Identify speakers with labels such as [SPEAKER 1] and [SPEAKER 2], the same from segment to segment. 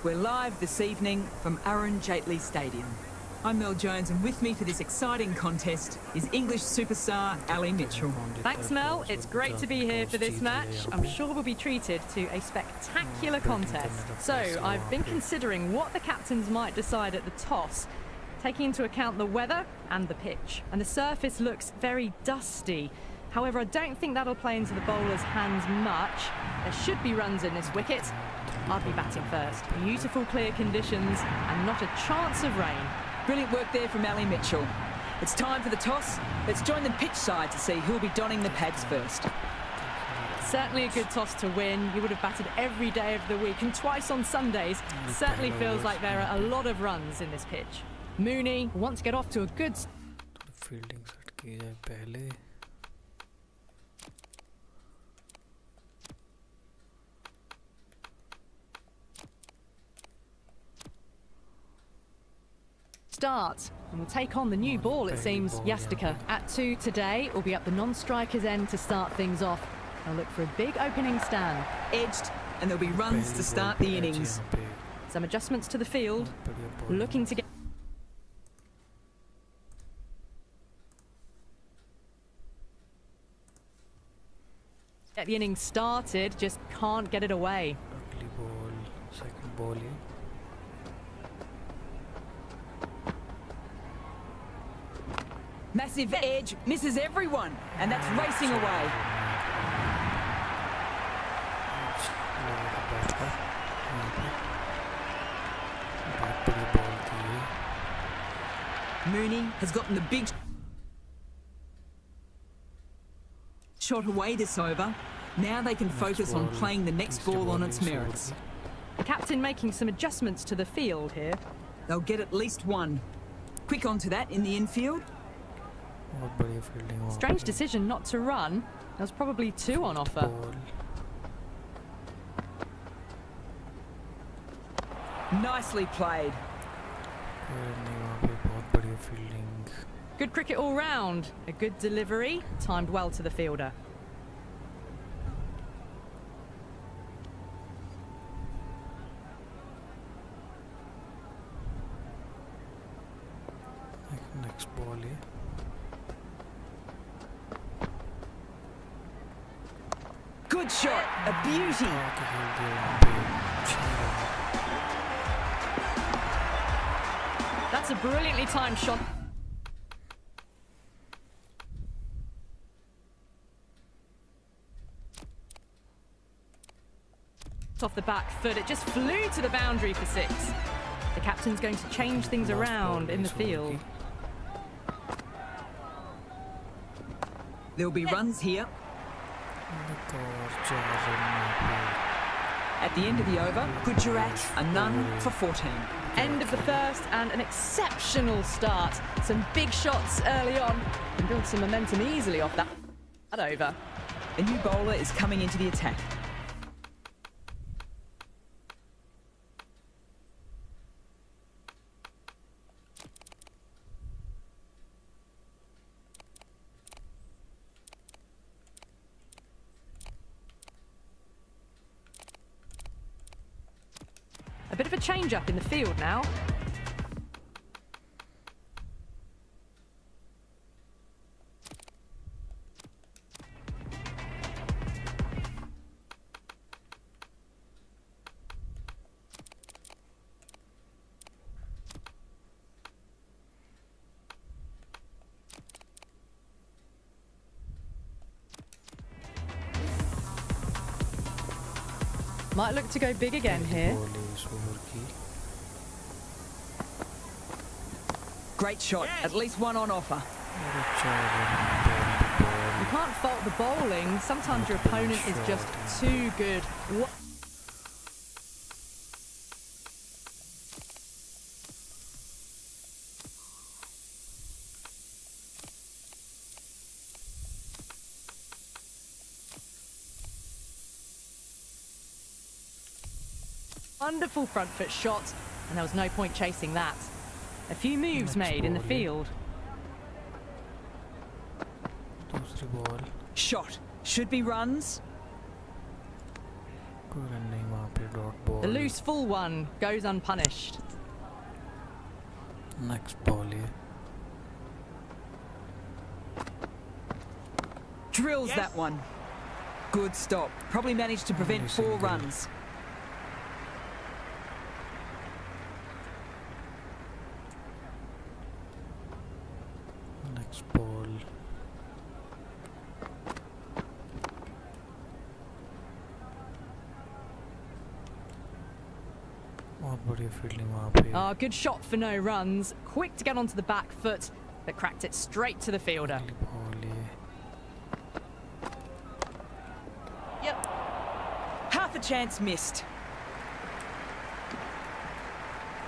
[SPEAKER 1] We're live this evening from Arun Jaitley Stadium. I'm Mel Jones, and with me for this exciting contest is English superstar Ali Mitchell.
[SPEAKER 2] Thanks, Mel. It's great to be here for this match. I'm sure we'll be treated to a spectacular contest. So, I've been considering what the captains might decide at the toss, taking into account the weather and the pitch. And the surface looks very dusty. However, I don't think that'll play into the bowler's hands much. There should be runs in this wicket. I'll be batting first. Beautiful clear conditions and not a chance of rain.
[SPEAKER 1] Brilliant work there from Ali Mitchell. It's time for the toss. Let's join the pitch side to see who'll be donning the pads first.
[SPEAKER 2] Certainly a good toss to win. You would have batted every day of the week and twice on Sundays. Certainly feels like there are a lot of runs in this pitch. Mooney wants to get off to a good
[SPEAKER 3] fielding set की जाए पहले
[SPEAKER 2] start and will take on the new ball, it seems, Jeetega. At 2 today, will be up the non-striker's end to start things off. They'll look for a big opening stand.
[SPEAKER 1] Edged, and there'll be runs to start the innings.
[SPEAKER 2] Some adjustments to the field, looking to get the innings started, just can't get it away.
[SPEAKER 3] अगली ball second ball है
[SPEAKER 1] Massive edge, misses everyone, and that's racing away. Mooney has gotten the big shot away this over. Now they can focus on playing the next ball on its merits.
[SPEAKER 2] The captain making some adjustments to the field here.
[SPEAKER 1] They'll get at least one. Quick onto that in the infield.
[SPEAKER 2] Strange decision not to run. There's probably 2 on offer.
[SPEAKER 1] Nicely played.
[SPEAKER 2] Good cricket all round. A good delivery, timed well to the fielder.
[SPEAKER 3] Next ball है
[SPEAKER 1] Good shot, a beauty.
[SPEAKER 2] That's a brilliantly timed shot. Off the back foot, it just flew to the boundary for 6. The captain's going to change things around in the field.
[SPEAKER 1] There'll be runs here. At the end of the over, Gujarat a none for 14.
[SPEAKER 2] End of the first and an exceptional start. Some big shots early on and build some momentum easily off that over.
[SPEAKER 1] A new bowler is coming into the attack.
[SPEAKER 2] A bit of a change-up in the field now. Might look to go big again here.
[SPEAKER 1] Great shot, at least one on offer.
[SPEAKER 2] You can't fault the bowling. Sometimes your opponent is just too good. Wonderful front foot shot, and there was no point chasing that. A few moves made in the field.
[SPEAKER 1] Shot. Should be runs.
[SPEAKER 3] कोई run नहीं वहाँ पे dot ball.
[SPEAKER 2] The loose full one goes unpunished.
[SPEAKER 3] Next ball ये.
[SPEAKER 1] Drills that one. Good stop. Probably managed to prevent 4 runs.
[SPEAKER 3] Next ball. बहुत बढ़िया fielding वहाँ पे.
[SPEAKER 2] Good shot for no runs. Quick to get onto the back foot, but cracked it straight to the fielder.
[SPEAKER 3] अगली ball ये.
[SPEAKER 1] Yep. Half a chance missed.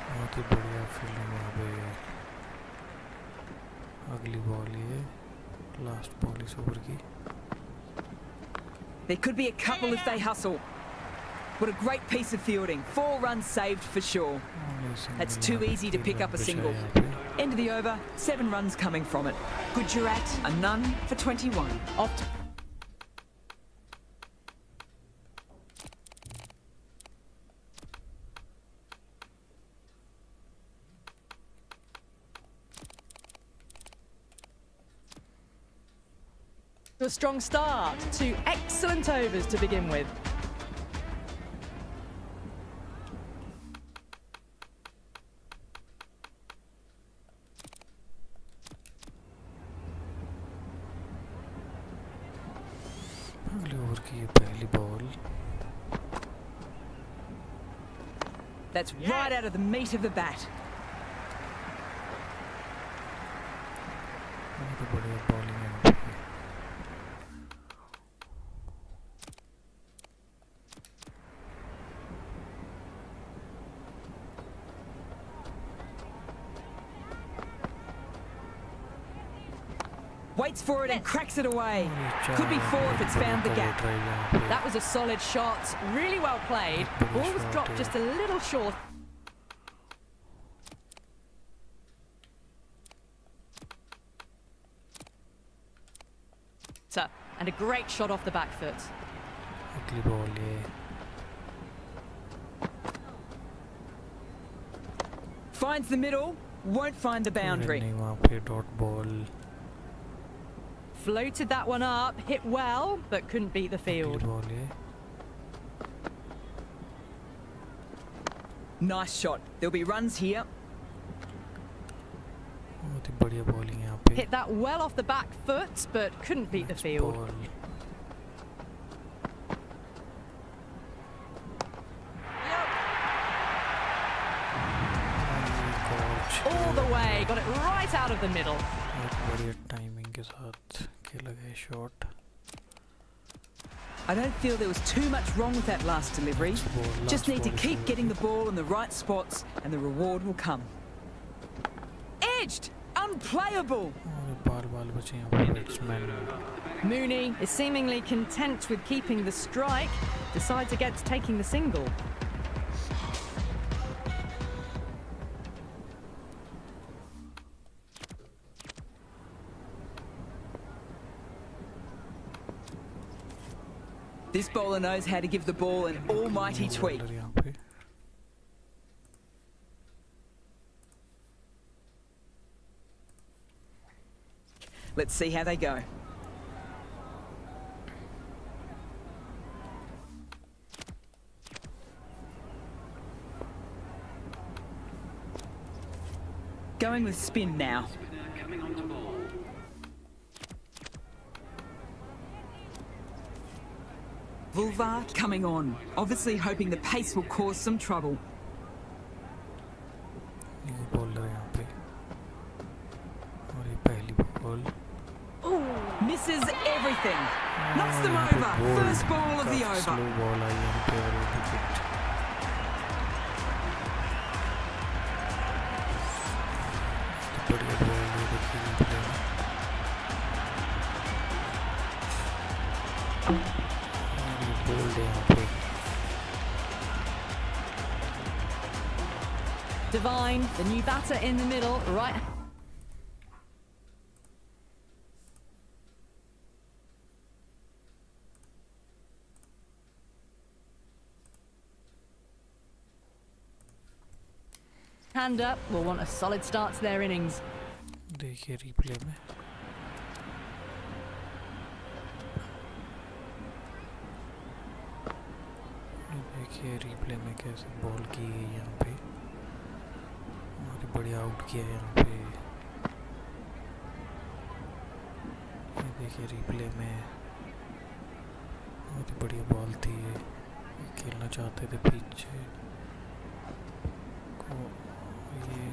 [SPEAKER 3] बहुत ही बढ़िया fielding वहाँ पे. अगली बॉल ये. लास्ट बॉल इस ओवर की.
[SPEAKER 1] There could be a couple if they hustle. What a great piece of fielding. 4 runs saved for sure. That's too easy to pick up a single. End of the over, 7 runs coming from it. Gujarat, a none for 21. Off to
[SPEAKER 2] A strong start. 2 excellent overs to begin with.
[SPEAKER 3] अगले over की ये पहली ball.
[SPEAKER 1] That's right out of the meat of the bat.
[SPEAKER 3] बहुत ही बढ़िया bowling है यहाँ पे.
[SPEAKER 1] Waits for it and cracks it away. Could be 4 if it's found the gap.
[SPEAKER 2] That was a solid shot. Really well played. Ball was dropped just a little short. And a great shot off the back foot.
[SPEAKER 3] अगली ball ये.
[SPEAKER 1] Finds the middle, won't find the boundary.
[SPEAKER 3] नहीं वहाँ पे dot ball.
[SPEAKER 2] Floated that one up, hit well, but couldn't beat the field.
[SPEAKER 3] अगली ball ये.
[SPEAKER 1] Nice shot. There'll be runs here.
[SPEAKER 3] बहुत ही बढ़िया bowling है यहाँ पे.
[SPEAKER 2] Hit that well off the back foot, but couldn't beat the field.
[SPEAKER 3] Ball.
[SPEAKER 2] All the way, got it right out of the middle.
[SPEAKER 3] बहुत बढ़िया timing के साथ खेला गया shot.
[SPEAKER 1] I don't feel there was too much wrong with that last delivery. Just need to keep getting the ball in the right spots and the reward will come. Edged! Unplayable!
[SPEAKER 3] और बाल बचे यहाँ पे batsman.
[SPEAKER 2] Mooney is seemingly content with keeping the strike, decides against taking the single.
[SPEAKER 1] This bowler knows how to give the ball an almighty tweak.
[SPEAKER 3] Bowler यहाँ पे.
[SPEAKER 1] Let's see how they go. Going with spin now. Vulvar coming on, obviously hoping the pace will cause some trouble.
[SPEAKER 3] ये bowler यहाँ पे. और ये पहली ball.
[SPEAKER 1] Misses everything. Knocks them over. First ball of the over.
[SPEAKER 3] Slow ball आई यहाँ पे और विकेट. बढ़िया बॉल ये देखिए प्लेयर. बोल्ड है यहाँ पे.
[SPEAKER 2] Divine, the new batter in the middle, right. hand up will want a solid start to their innings.
[SPEAKER 3] देखिए रिप्ले में देखिए रिप्ले में कैसे बॉल की है यहाँ पे और बढ़िया आउट किया है यहाँ पे। ये देखिए रिप्ले में बहुत ही बढ़िया बॉल थी ये खेलना चाहते थे पीछे को ये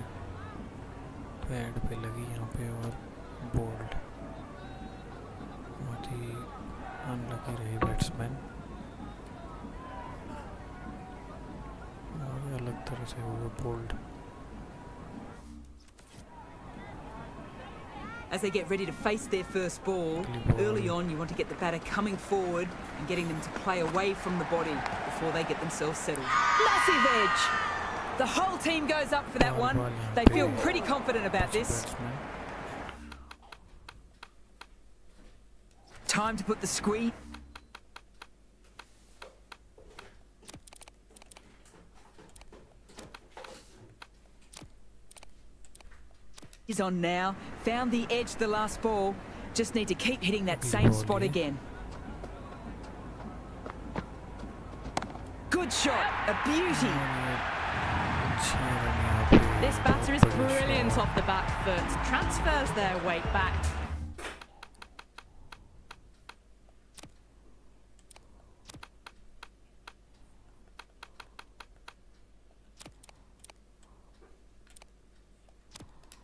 [SPEAKER 3] पैड पे लगी यहाँ पे और बोल्ड बहुत ही अनलकी रहे बैट्समैन और अलग तरह से हुआ bold.
[SPEAKER 1] As they get ready to face their first ball, early on you want to get the batter coming forward and getting them to play away from the body before they get themselves settled. Massive edge! The whole team goes up for that one. They feel pretty confident about this. Time to put the squeeze. Is on now. Found the edge the last ball. Just need to keep hitting that same spot again. Good shot. A beauty.
[SPEAKER 2] This batter is brilliant off the back foot. Transfers their weight back.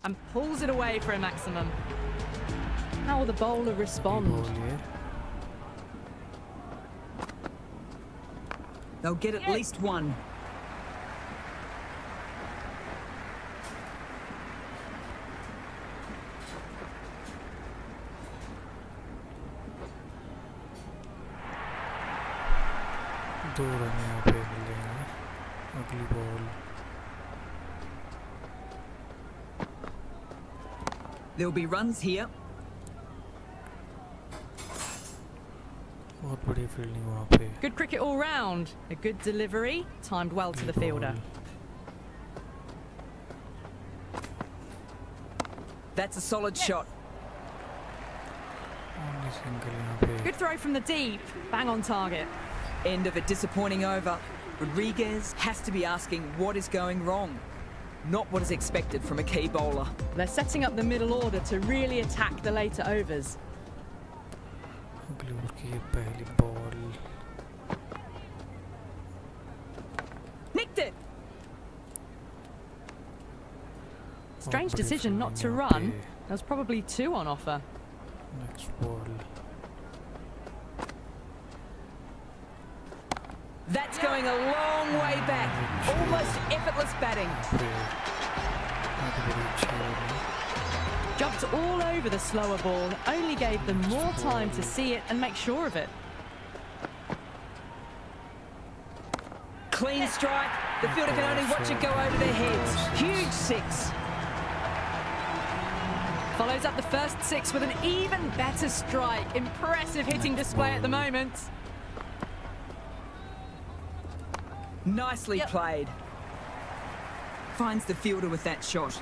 [SPEAKER 2] And pulls it away for a maximum. How will the bowler respond?
[SPEAKER 1] They'll get at least one.
[SPEAKER 3] दो run यहाँ पे मिल जाएंगे अगली ball.
[SPEAKER 1] There'll be runs here.
[SPEAKER 3] बहुत बढ़िया fielding वहाँ पे।
[SPEAKER 2] Good cricket all round. A good delivery, timed well to the fielder.
[SPEAKER 1] That's a solid shot.
[SPEAKER 3] Only single यहाँ पे।
[SPEAKER 2] Good throw from the deep, bang on target.
[SPEAKER 1] End of a disappointing over. Rodriguez has to be asking what is going wrong. Not what is expected from a key bowler.
[SPEAKER 2] They're setting up the middle order to really attack the later overs.
[SPEAKER 3] अगली over की ये पहली ball.
[SPEAKER 1] Nicked it.
[SPEAKER 2] Strange decision not to run. There was probably two on offer.
[SPEAKER 3] Next ball.
[SPEAKER 1] That's going a long way back. Almost effortless batting.
[SPEAKER 2] Jumped all over the slower ball, only gave them more time to see it and make sure of it.
[SPEAKER 1] Clean strike. The fielder can only watch it go over their heads. Huge six.
[SPEAKER 2] Follows up the first six with an even better strike. Impressive hitting display at the moment.
[SPEAKER 1] Nicely played. Finds the fielder with that shot.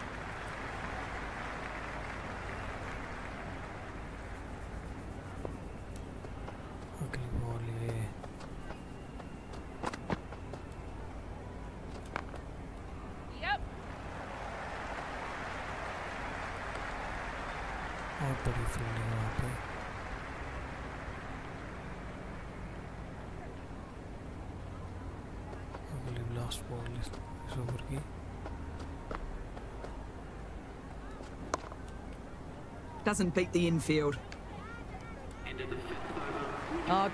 [SPEAKER 3] अगली ball ये। बहुत बड़ी fielding वहाँ पे। अगली last ball इस over की।
[SPEAKER 1] Doesn't beat the infield.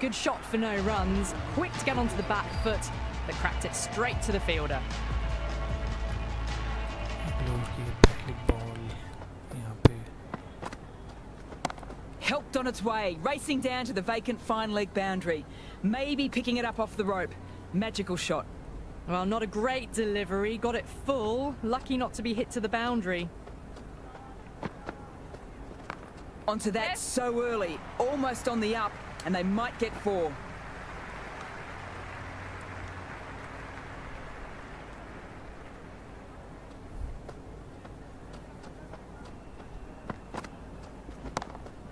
[SPEAKER 2] Good shot for no runs. Quick to get onto the back foot, but cracked it straight to the fielder.
[SPEAKER 3] अगली ओवर की ये पहली बॉल यहाँ पे।
[SPEAKER 1] Helped on its way, racing down to the vacant fine leg boundary. Maybe picking it up off the rope. Magical shot.
[SPEAKER 2] Well, not a great delivery. Got it full. Lucky not to be hit to the boundary.
[SPEAKER 1] Onto that so early, almost on the up, and they might get four.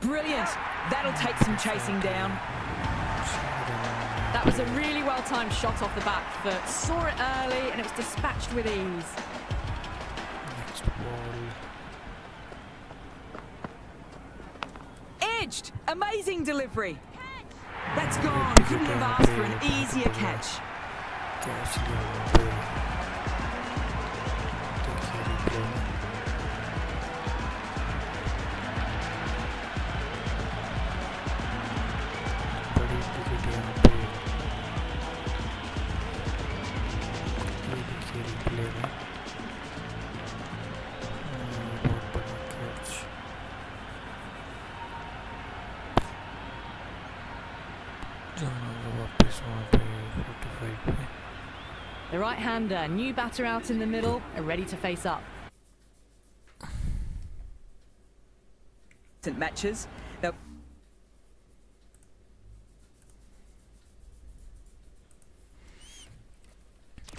[SPEAKER 1] Brilliant. That'll take some chasing down.
[SPEAKER 2] That was a really well-timed shot off the back foot. Saw it early and it was dispatched with ease.
[SPEAKER 3] Next ball.
[SPEAKER 1] Edged. Amazing delivery. That's gone. Couldn't have asked for an easier catch.
[SPEAKER 3] Catch लिया वहाँ पे। देखिए replay में। बड़ी wicket यहाँ पे। ये देखिए replay में। बहुत बड़ा catch। जाना होगा वापस वहाँ पे 45 पे।
[SPEAKER 2] The right-hander, new batter out in the middle, are ready to face up.
[SPEAKER 1] Matches. They'll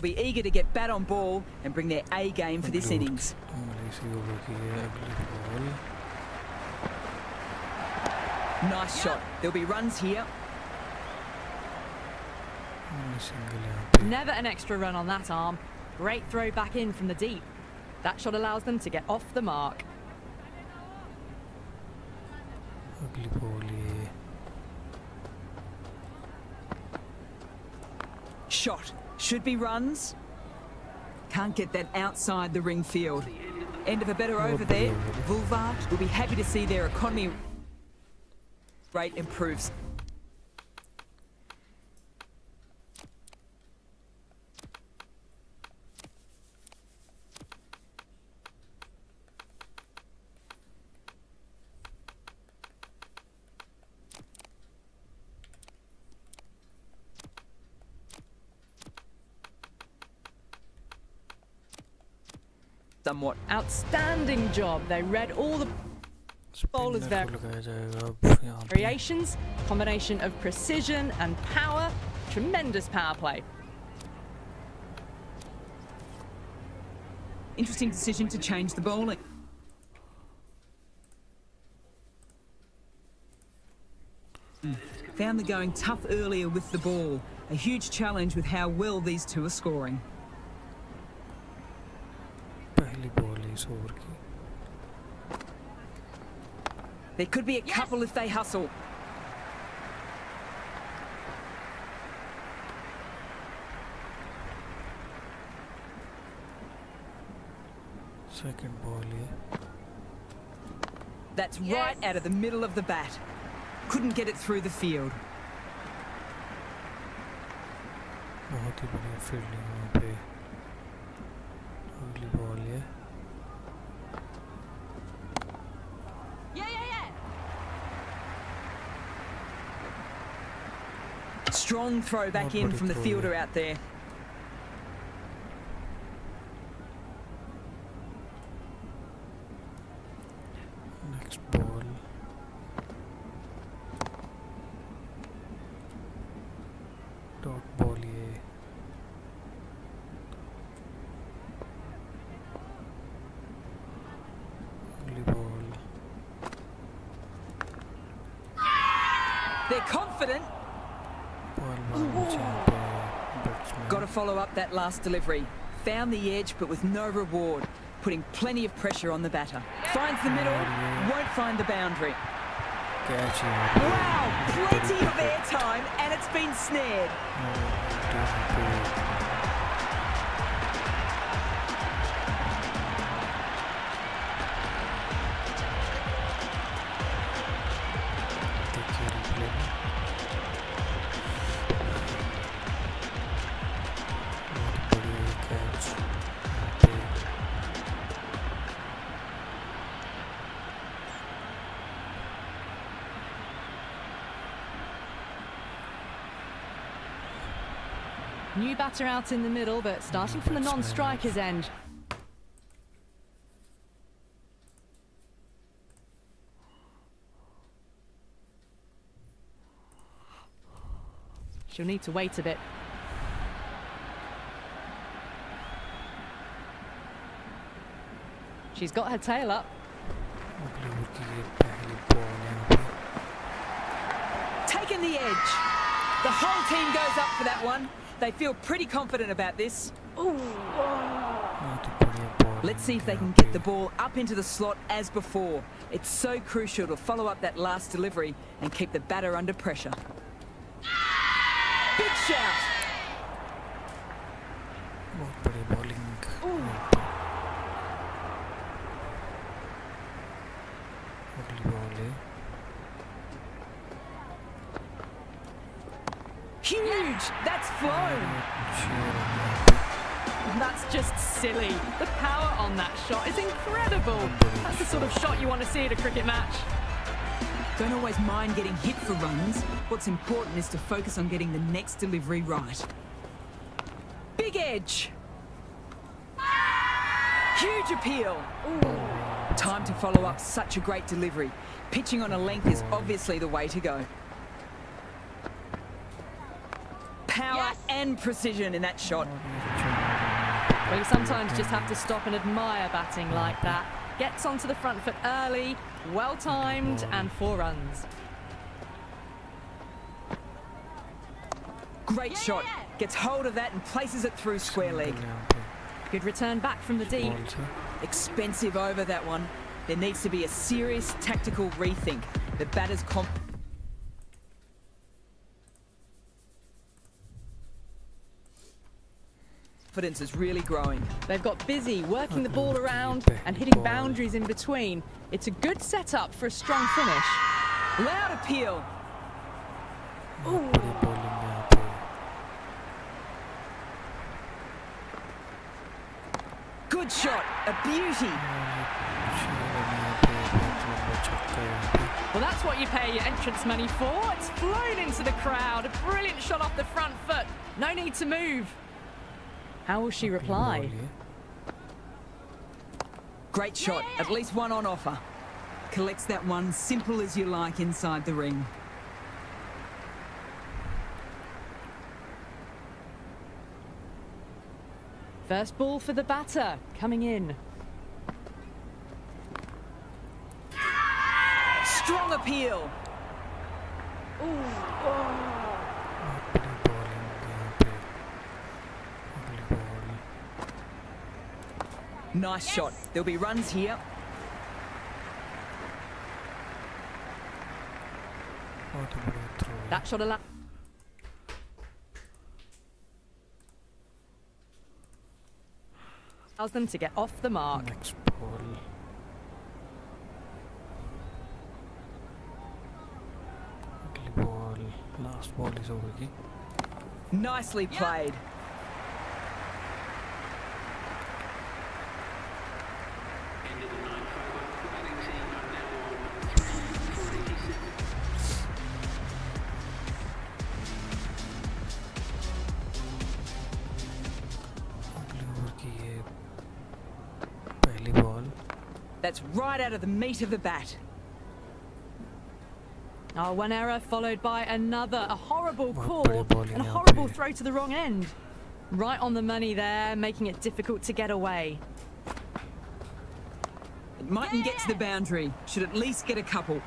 [SPEAKER 1] be eager to get bat on ball and bring their A game for this innings. Nice shot. There'll be runs here.
[SPEAKER 2] Never an extra run on that arm. Great throw back in from the deep. That shot allows them to get off the mark.
[SPEAKER 1] Shot. Should be runs. Can't get that outside the ring field. End of a better over there. Boulevard will be happy to see their economy rate improves. Somewhat
[SPEAKER 2] Outstanding job. They read all the bowlers' variations, combination of precision and power, tremendous power play.
[SPEAKER 1] interesting decision to change the bowling. Found the going tough earlier with the ball. A huge challenge with how well these two are scoring. There could be a couple if they hustle.
[SPEAKER 3] Second ball, yeah.
[SPEAKER 1] That's right out of the middle of the bat. Couldn't get it through the field.
[SPEAKER 3] बहुत ही बढ़िया fielding वहाँ पे. अगली ball है.
[SPEAKER 1] Strong throw back in from the fielder out there.
[SPEAKER 3] Next ball. Dot ball ये. अगली ball.
[SPEAKER 1] They're confident. Got to follow up that last delivery. Found the edge, but with no reward. Putting plenty of pressure on the batter. Finds the middle, won't find the boundary. Wow, plenty of airtime, and it's been snared.
[SPEAKER 2] New batter out in the middle, but starting from the non-striker's end. She'll need to wait a bit. She's got her tail up.
[SPEAKER 3] अगले over की ये पहली ball है यहाँ पे।
[SPEAKER 1] Taking the edge. The whole team goes up for that one. They feel pretty confident about this.
[SPEAKER 3] बहुत ही बढ़िया ball.
[SPEAKER 1] Let's see if they can
[SPEAKER 3] यहाँ
[SPEAKER 1] get the
[SPEAKER 3] पे।
[SPEAKER 1] ball up into the slot as before. It's so crucial to follow up that last delivery and keep the batter under pressure. Big shout.
[SPEAKER 3] बहुत बड़ी bowling. अगली ball है।
[SPEAKER 1] Huge. That's flown.
[SPEAKER 2] That's just silly. The power on that shot is incredible. That's the sort of shot you want to see at a cricket match.
[SPEAKER 1] Don't always mind getting hit for runs. What's important is to focus on getting the next delivery right. Big edge. Huge appeal. Time to follow up such a great delivery. Pitching on a length is obviously the way to go. Power and precision in that shot.
[SPEAKER 2] Well, you sometimes just have to stop and admire batting like that. Gets onto the front foot early, well timed, and 4 runs.
[SPEAKER 1] Great shot. Gets hold of that and places it through square leg.
[SPEAKER 2] Good return back from the deep.
[SPEAKER 1] Expensive over that one. There needs to be a serious tactical rethink. The batter's confidence is really growing.
[SPEAKER 2] They've got busy working the ball around and hitting boundaries in between. It's a good setup for a strong finish.
[SPEAKER 1] Loud appeal.
[SPEAKER 3] बड़ी bowling यहाँ पे।
[SPEAKER 1] Good shot. A beauty.
[SPEAKER 2] Well, that's what you pay your entrance money for. It's flown into the crowd. A brilliant shot off the front foot. No need to move. How will she reply?
[SPEAKER 1] Great shot. At least one on offer. Collects that one simple as you like inside the ring.
[SPEAKER 2] First ball for the batter, coming in.
[SPEAKER 1] Strong appeal. Nice shot. There'll be runs here.
[SPEAKER 2] That shot allows them to get off the mark.
[SPEAKER 3] Next ball. अगली ball, last ball is over की।
[SPEAKER 1] Nicely played. That's right out of the meat of the bat.
[SPEAKER 2] Oh, one error followed by another. A horrible call and a
[SPEAKER 3] यहाँ
[SPEAKER 2] horrible
[SPEAKER 3] पे।
[SPEAKER 2] throw to the wrong end. Right on the money there, making it difficult to get away.
[SPEAKER 1] It mightn't get to the boundary. Should at least get a couple.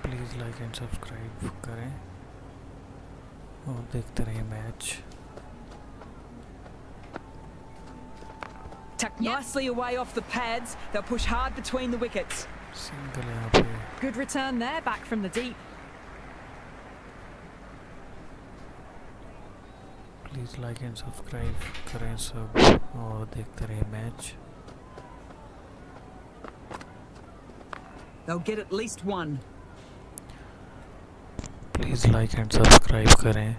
[SPEAKER 3] Please like and subscribe करें और देखते रहिए match.
[SPEAKER 1] Tucked nicely away off the pads. They'll push hard between the wickets.
[SPEAKER 3] Single यहाँ पे।
[SPEAKER 2] Good return there, back from the deep.
[SPEAKER 3] Please like and subscribe करें सब और देखते रहिए match.
[SPEAKER 1] They'll get at least one.
[SPEAKER 3] Please like and subscribe करें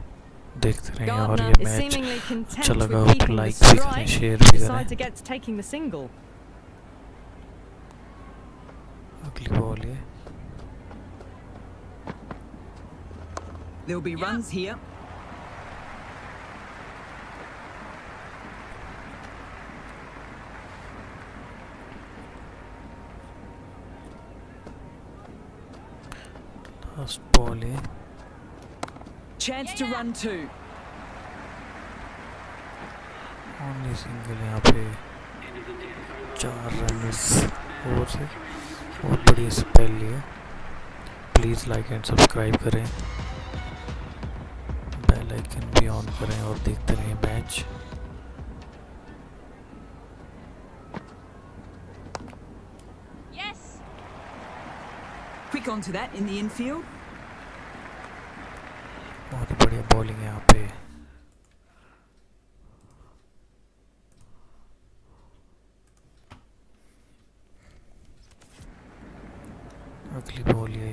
[SPEAKER 3] देखते रहें और
[SPEAKER 2] Gardner
[SPEAKER 3] ये
[SPEAKER 2] is
[SPEAKER 3] मैच
[SPEAKER 2] seemingly content
[SPEAKER 3] अच्छा लगा
[SPEAKER 2] with
[SPEAKER 3] हो तो
[SPEAKER 2] keeping the
[SPEAKER 3] लाइक भी करें
[SPEAKER 2] strike.
[SPEAKER 3] शेयर भी
[SPEAKER 2] Decides
[SPEAKER 3] करें।
[SPEAKER 2] against taking the single.
[SPEAKER 3] अगली बॉल ये
[SPEAKER 1] There'll be runs here.
[SPEAKER 3] Last ball ये
[SPEAKER 1] Chance to run two.
[SPEAKER 3] Only single यहाँ पे 4 रन ओवर से। बहुत बढ़िया स्पेल लिया। प्लीज़ लाइक एंड सब्सक्राइब करें, बेल आइकन भी ऑन करें और देखते रहें match.
[SPEAKER 1] Quick onto that in the infield.
[SPEAKER 3] बहुत ही बढ़िया बॉलिंग है यहाँ पे। अगली बॉल ये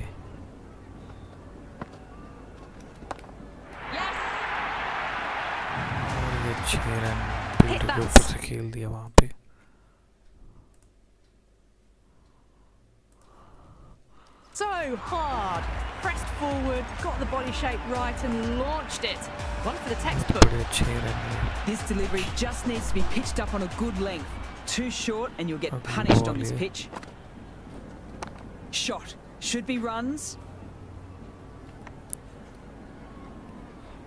[SPEAKER 3] और ये 6 रन फील्डर के ऊपर से खेल दिया वहाँ पे।
[SPEAKER 2] So hard, pressed forward, got the body shape right and launched it. One for the textbook.
[SPEAKER 3] बड़े 6 रन है।
[SPEAKER 1] This delivery just needs to be pitched up on a good length. Too short and you'll get punished on this pitch. Shot. Should be runs.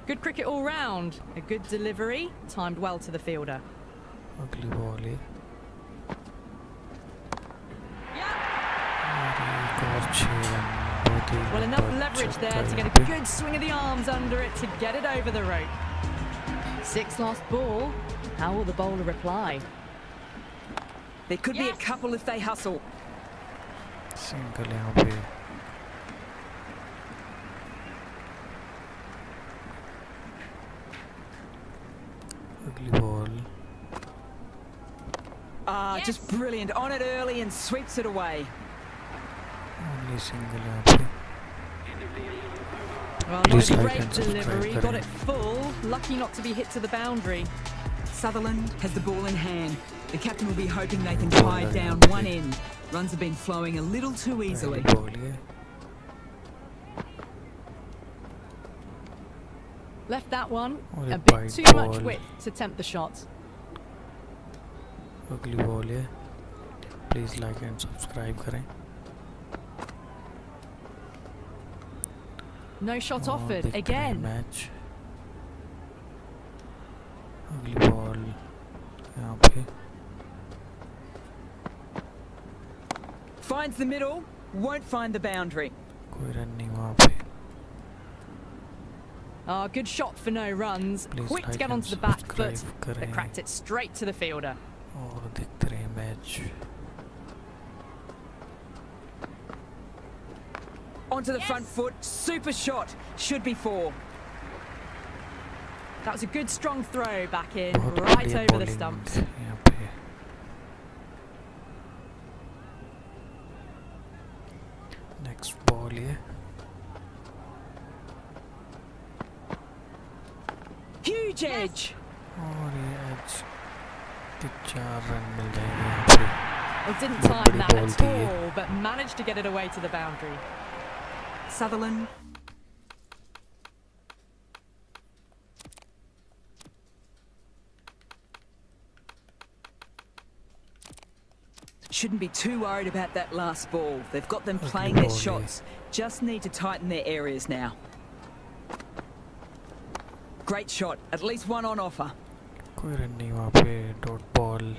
[SPEAKER 2] Good cricket all round. A good delivery, timed well to the fielder.
[SPEAKER 3] अगली ball है और 6 run.
[SPEAKER 2] Well, enough leverage there to get a good swing of the arms under it to get it over the rope. 6 last ball. How will the bowler reply?
[SPEAKER 1] There could be a couple if they hustle.
[SPEAKER 3] Single यहाँ पे। अगली ball
[SPEAKER 1] Just brilliant. On it early and sweeps it away.
[SPEAKER 3] Only single यहाँ पे।
[SPEAKER 2] Well,
[SPEAKER 3] Please
[SPEAKER 2] not a
[SPEAKER 3] like
[SPEAKER 2] great
[SPEAKER 3] and subscribe
[SPEAKER 2] delivery. Got
[SPEAKER 3] करें।
[SPEAKER 2] it full. Lucky not to be hit to the boundary.
[SPEAKER 1] Sutherland has the ball in hand. The captain will be hoping they can
[SPEAKER 3] Ball
[SPEAKER 1] tie it
[SPEAKER 3] है
[SPEAKER 1] down
[SPEAKER 3] यहाँ पे।
[SPEAKER 1] one end. Runs have been flowing a little too easily.
[SPEAKER 3] पहली ball है
[SPEAKER 2] Left that one
[SPEAKER 3] और
[SPEAKER 2] a
[SPEAKER 3] एक
[SPEAKER 2] bit
[SPEAKER 3] wide
[SPEAKER 2] too much
[SPEAKER 3] ball।
[SPEAKER 2] width to tempt the shot.
[SPEAKER 3] अगली ball है। Please like and subscribe करें।
[SPEAKER 2] No shot
[SPEAKER 3] और
[SPEAKER 2] offered
[SPEAKER 3] देखते रहें
[SPEAKER 2] again.
[SPEAKER 3] मैच। अगली बॉल यहाँ पे
[SPEAKER 1] Finds the middle. Won't find the boundary.
[SPEAKER 3] कोई रन नहीं वहाँ पे।
[SPEAKER 2] Good shot for no runs.
[SPEAKER 3] Please
[SPEAKER 2] Quick to
[SPEAKER 3] like
[SPEAKER 2] get
[SPEAKER 3] and
[SPEAKER 2] onto the back
[SPEAKER 3] subscribe
[SPEAKER 2] foot.
[SPEAKER 3] करें।
[SPEAKER 2] They cracked it straight to the fielder.
[SPEAKER 3] और देखते रहें match.
[SPEAKER 1] Onto the front foot. Super shot. Should be 4.
[SPEAKER 2] That was a good strong throw back in,
[SPEAKER 3] बहुत
[SPEAKER 2] right
[SPEAKER 3] बढ़िया
[SPEAKER 2] over the
[SPEAKER 3] bowling
[SPEAKER 2] stumps.
[SPEAKER 3] यहाँ पे। Next ball ये
[SPEAKER 1] Huge edge.
[SPEAKER 3] और ये एज के 4 रन मिल जाएंगे यहाँ पे।
[SPEAKER 2] Well, didn't
[SPEAKER 3] बहुत
[SPEAKER 2] time
[SPEAKER 3] बड़ी
[SPEAKER 2] that
[SPEAKER 3] ball
[SPEAKER 2] at
[SPEAKER 3] थी ये।
[SPEAKER 2] all, but managed to get it away to the boundary.
[SPEAKER 1] Sutherland. Shouldn't be too worried about that last ball. They've got them playing their
[SPEAKER 3] ball,
[SPEAKER 1] shots. Just need to tighten their areas now. Great shot. At least one on offer.
[SPEAKER 3] कोई run नहीं वहाँ पे। Dot ball.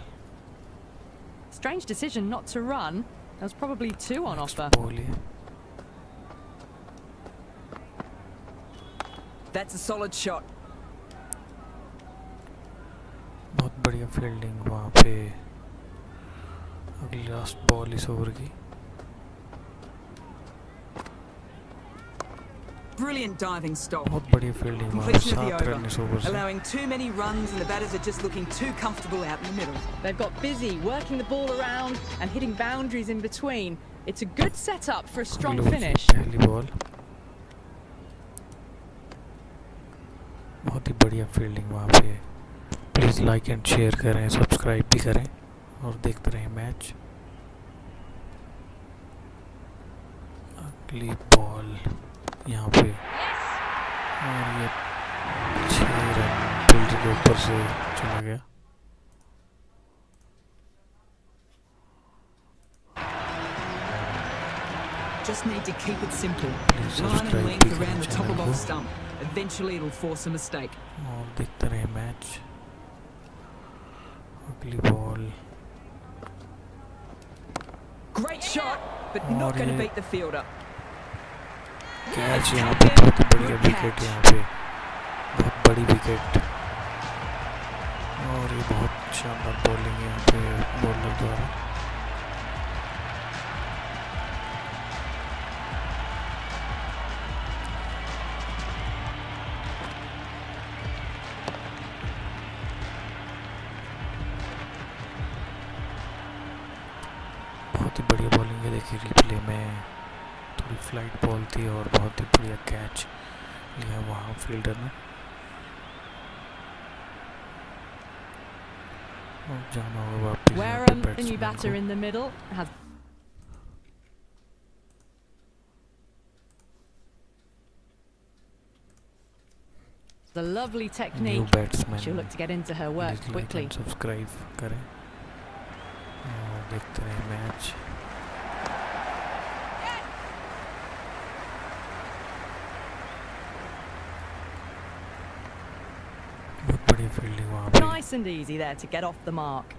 [SPEAKER 2] Strange decision not to run. There was probably 2 on offer.
[SPEAKER 3] Ball ये
[SPEAKER 1] That's a solid shot.
[SPEAKER 3] बहुत बढ़िया fielding वहाँ पे। अगली लास्ट बॉल इस ओवर की।
[SPEAKER 1] Brilliant diving stop.
[SPEAKER 3] बहुत बढ़िया फील्डिंग वहाँ पे।
[SPEAKER 1] Completion of
[SPEAKER 3] 7
[SPEAKER 1] the
[SPEAKER 3] रन इस ओवर
[SPEAKER 1] over.
[SPEAKER 3] से।
[SPEAKER 1] Allowing too many runs and the batters are just looking too comfortable out in the middle.
[SPEAKER 2] They've got busy working the ball around and hitting boundaries in between. It's a good setup for a strong
[SPEAKER 3] अगली over की
[SPEAKER 2] finish.
[SPEAKER 3] पहली ball. बहुत ही बढ़िया fielding वहाँ पे। Please like and share करें, subscribe भी करें और देखते रहें मैच। अगली बॉल यहाँ पे और ये 6 रन फील्डर के ऊपर से चला गया।
[SPEAKER 1] Just need to keep it simple.
[SPEAKER 3] Please
[SPEAKER 1] Line and
[SPEAKER 3] subscribe
[SPEAKER 1] length
[SPEAKER 3] to
[SPEAKER 1] around the top
[SPEAKER 3] channel
[SPEAKER 1] of
[SPEAKER 3] को।
[SPEAKER 1] off stump. Eventually it'll force a mistake.
[SPEAKER 3] और देखते रहें मैच। अगली ball
[SPEAKER 1] Great shot, but not going to beat the fielder.
[SPEAKER 3] Catch यहाँ पे बहुत बढ़िया wicket यहाँ पे बहुत बड़ी विकेट और ये बहुत शानदार बॉलिंग है यहाँ पे बॉलर द्वारा बहुत ही बढ़िया बॉलिंग है देखिए रिप्ले में थोड़ी फ्लाइट बॉल थी और बहुत ही बढ़िया कैच लिया वहाँ फील्डर ने और जाना होगा वापस
[SPEAKER 2] Wareham, the new batter in the middle, has the lovely technique. She'll look to get into her work quickly.
[SPEAKER 3] Subscribe करें और देखते रहें मैच बहुत बढ़िया फील्डिंग वहाँ पे
[SPEAKER 2] Nice and easy there to get off the mark.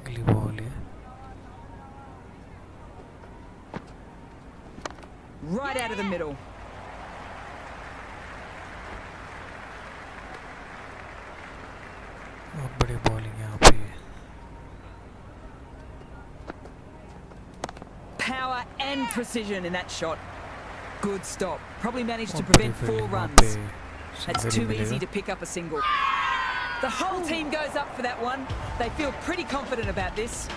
[SPEAKER 3] अगली ball है
[SPEAKER 1] Right out of the middle.
[SPEAKER 3] बहुत बढ़िया बॉलिंग यहाँ पे
[SPEAKER 1] Power and precision in that shot. Good stop. Probably managed to
[SPEAKER 3] बहुत
[SPEAKER 1] prevent
[SPEAKER 3] बढ़िया
[SPEAKER 1] 4
[SPEAKER 3] फील्डिंग वहाँ
[SPEAKER 1] runs.
[SPEAKER 3] पे
[SPEAKER 1] That's
[SPEAKER 3] single he
[SPEAKER 1] too easy
[SPEAKER 3] मिलेगा
[SPEAKER 1] to pick up a single. The whole team goes up for that one. They feel pretty confident about this.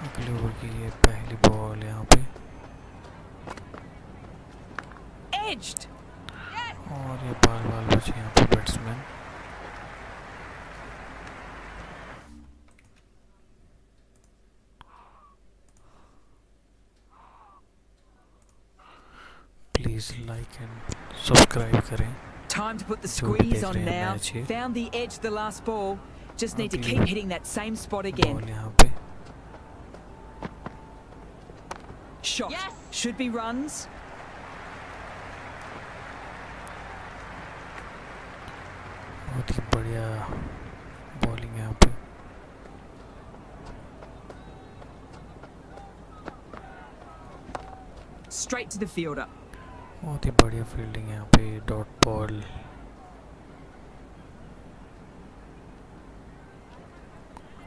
[SPEAKER 3] अगले over की ये पहली ball यहाँ पे
[SPEAKER 1] Edged.
[SPEAKER 3] और ये बाल बचे यहाँ पे batsman please like and subscribe करें
[SPEAKER 1] Time to put the
[SPEAKER 3] जो भी
[SPEAKER 1] squeeze
[SPEAKER 3] देख
[SPEAKER 1] on
[SPEAKER 3] रहे हैं
[SPEAKER 1] now.
[SPEAKER 3] मैच ये
[SPEAKER 1] Found the edge the last ball. Just need to
[SPEAKER 3] अगली
[SPEAKER 1] keep hitting that same spot again.
[SPEAKER 3] Ball यहाँ पे
[SPEAKER 1] Shot. Should be runs.
[SPEAKER 3] बहुत ही बढ़िया बॉलिंग यहाँ पे
[SPEAKER 1] Straight to the fielder.
[SPEAKER 3] बहुत ही बढ़िया फील्डिंग यहाँ पे डॉट बॉल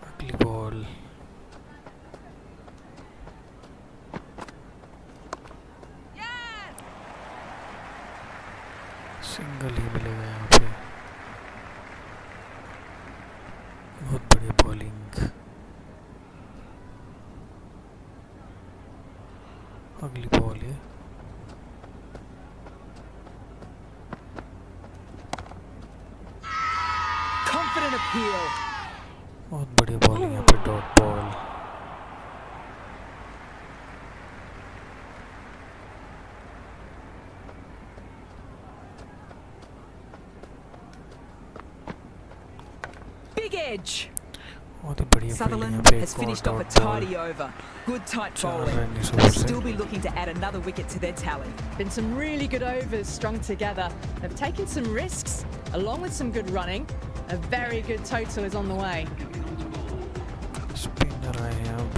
[SPEAKER 3] अगली बॉल सिंगल ही मिलेगा यहाँ पे बहुत बढ़िया बॉलिंग अगली बॉल है
[SPEAKER 1] Confident appeal.
[SPEAKER 3] बहुत बढ़िया बॉलिंग यहाँ पे डॉट बॉल
[SPEAKER 1] Big edge.
[SPEAKER 3] बहुत ही बढ़िया फील्डिंग
[SPEAKER 1] Sutherland
[SPEAKER 3] यहाँ पे
[SPEAKER 1] has
[SPEAKER 3] एक और
[SPEAKER 1] finished off a
[SPEAKER 3] dot ball
[SPEAKER 1] tidy over. Good tight
[SPEAKER 3] 4
[SPEAKER 1] bowling.
[SPEAKER 3] Run इस
[SPEAKER 1] They'll
[SPEAKER 3] ओवर से
[SPEAKER 1] still be looking to add another wicket to their tally.
[SPEAKER 2] Been some really good overs strung together. They've taken some risks along with some good running. A very good total is on the way.
[SPEAKER 3] Spinner आए हैं अब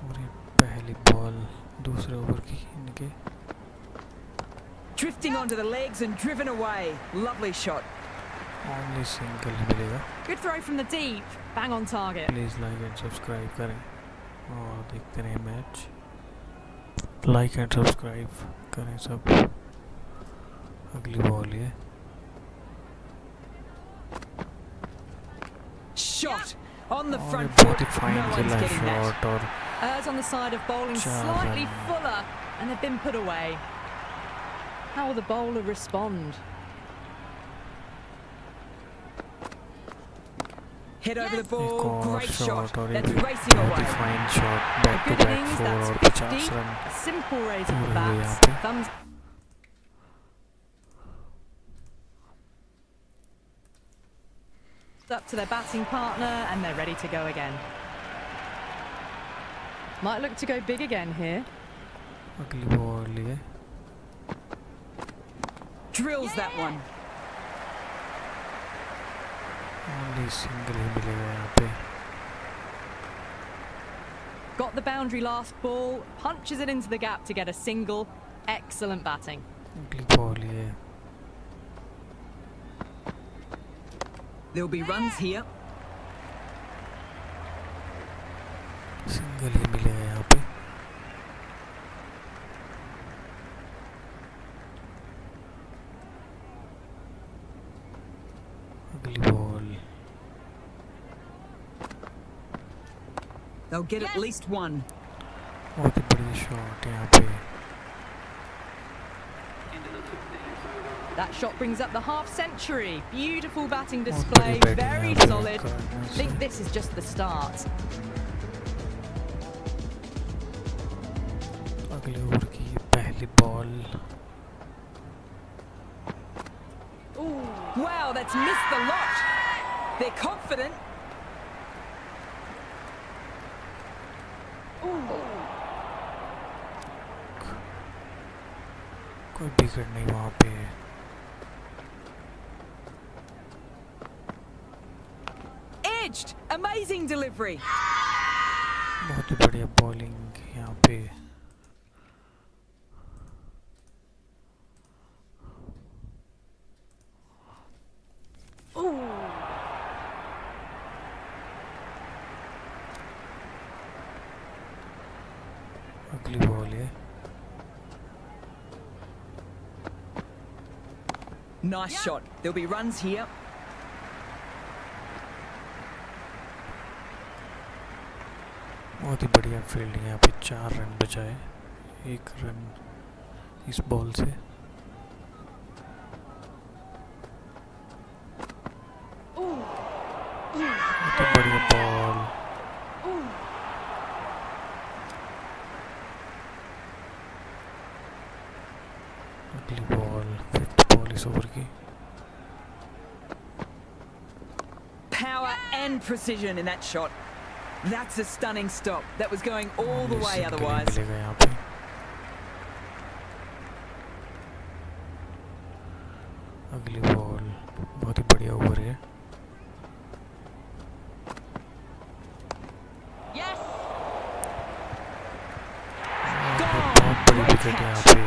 [SPEAKER 3] और ये पहली ball दूसरे over की इनके
[SPEAKER 1] Drifting onto the legs and driven away. Lovely shot.
[SPEAKER 3] Only single ही मिलेगा
[SPEAKER 2] Good throw from the deep. Bang on target.
[SPEAKER 3] Please like and subscribe करें और देखते रहें मैच लाइक एंड सब्सक्राइब करें सब अगली बॉल ये
[SPEAKER 1] Shot on the
[SPEAKER 3] और ये
[SPEAKER 1] front
[SPEAKER 3] बहुत
[SPEAKER 1] foot.
[SPEAKER 3] ही फाइन
[SPEAKER 1] No one's
[SPEAKER 3] खेला है
[SPEAKER 2] getting that.
[SPEAKER 3] शॉट और
[SPEAKER 2] Errs on the side of bowling slightly fuller and they've been put away. How will the bowler respond?
[SPEAKER 1] Head over the
[SPEAKER 3] एक
[SPEAKER 1] ball.
[SPEAKER 3] और
[SPEAKER 1] Great shot.
[SPEAKER 3] Shot और ये
[SPEAKER 1] That's
[SPEAKER 3] भी
[SPEAKER 1] racing
[SPEAKER 3] बहुत ही
[SPEAKER 1] away.
[SPEAKER 3] Fine shot
[SPEAKER 2] A
[SPEAKER 3] back to
[SPEAKER 2] good
[SPEAKER 3] back
[SPEAKER 2] innings,
[SPEAKER 3] 4
[SPEAKER 2] that's
[SPEAKER 3] और
[SPEAKER 2] 50.
[SPEAKER 3] 50 run
[SPEAKER 2] A simple raise of the
[SPEAKER 3] पूरे हुए यहाँ
[SPEAKER 2] bats.
[SPEAKER 3] पे।
[SPEAKER 2] Thumbs up to their batting partner and they're ready to go again. Might look to go big again here.
[SPEAKER 3] अगली ball ये
[SPEAKER 1] Drills that one.
[SPEAKER 3] Only single ही मिलेगा यहाँ पे.
[SPEAKER 2] Got the boundary last ball, punches it into the gap to get a single. Excellent batting.
[SPEAKER 3] अगली ball ये.
[SPEAKER 1] There'll be runs here.
[SPEAKER 3] Single ही मिलेगा यहाँ पे. अगली ball.
[SPEAKER 1] They'll get at least one.
[SPEAKER 3] बहुत ही बढ़िया शॉट यहाँ पे.
[SPEAKER 2] That shot brings up the half century. Beautiful batting
[SPEAKER 3] बहुत
[SPEAKER 2] display,
[SPEAKER 3] बड़ी batting
[SPEAKER 2] very
[SPEAKER 3] यहाँ पे
[SPEAKER 2] solid.
[SPEAKER 3] करने
[SPEAKER 2] I think
[SPEAKER 3] से.
[SPEAKER 2] this is just the start.
[SPEAKER 3] अगले ओवर की पहली ball.
[SPEAKER 1] Wow, that's missed the lot. They're confident.
[SPEAKER 3] कोई विकेट नहीं वहाँ पे.
[SPEAKER 1] Edged. Amazing delivery.
[SPEAKER 3] बहुत ही बढ़िया बॉलिंग यहाँ पे. अगली बॉल है.
[SPEAKER 1] Nice shot. There'll be runs here.
[SPEAKER 3] बहुत ही बढ़िया फील्डिंग यहाँ पे. 4 रन बचाए. 1 रन इस बॉल से. बहुत ही बढ़िया बॉल. अगली बॉल. 5th बॉल इस ओवर की.
[SPEAKER 1] Power and precision in that shot. That's a stunning stop. That was going all the way otherwise.
[SPEAKER 3] मिलेगा यहाँ पे. अगली बॉल. बहुत ही बढ़िया ओवर है.
[SPEAKER 1] Yes.
[SPEAKER 3] बहुत बड़ी विकेट यहाँ पे.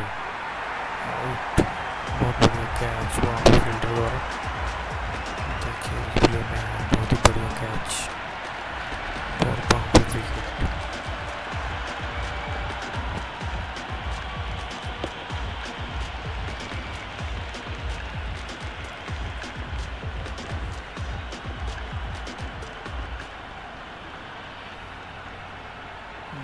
[SPEAKER 3] आउट. बहुत बढ़िया कैच वहाँ पे फील्डर द्वारा. देखिए रिप्ले में बहुत ही बढ़िया कैच. और वहाँ पे विकेट.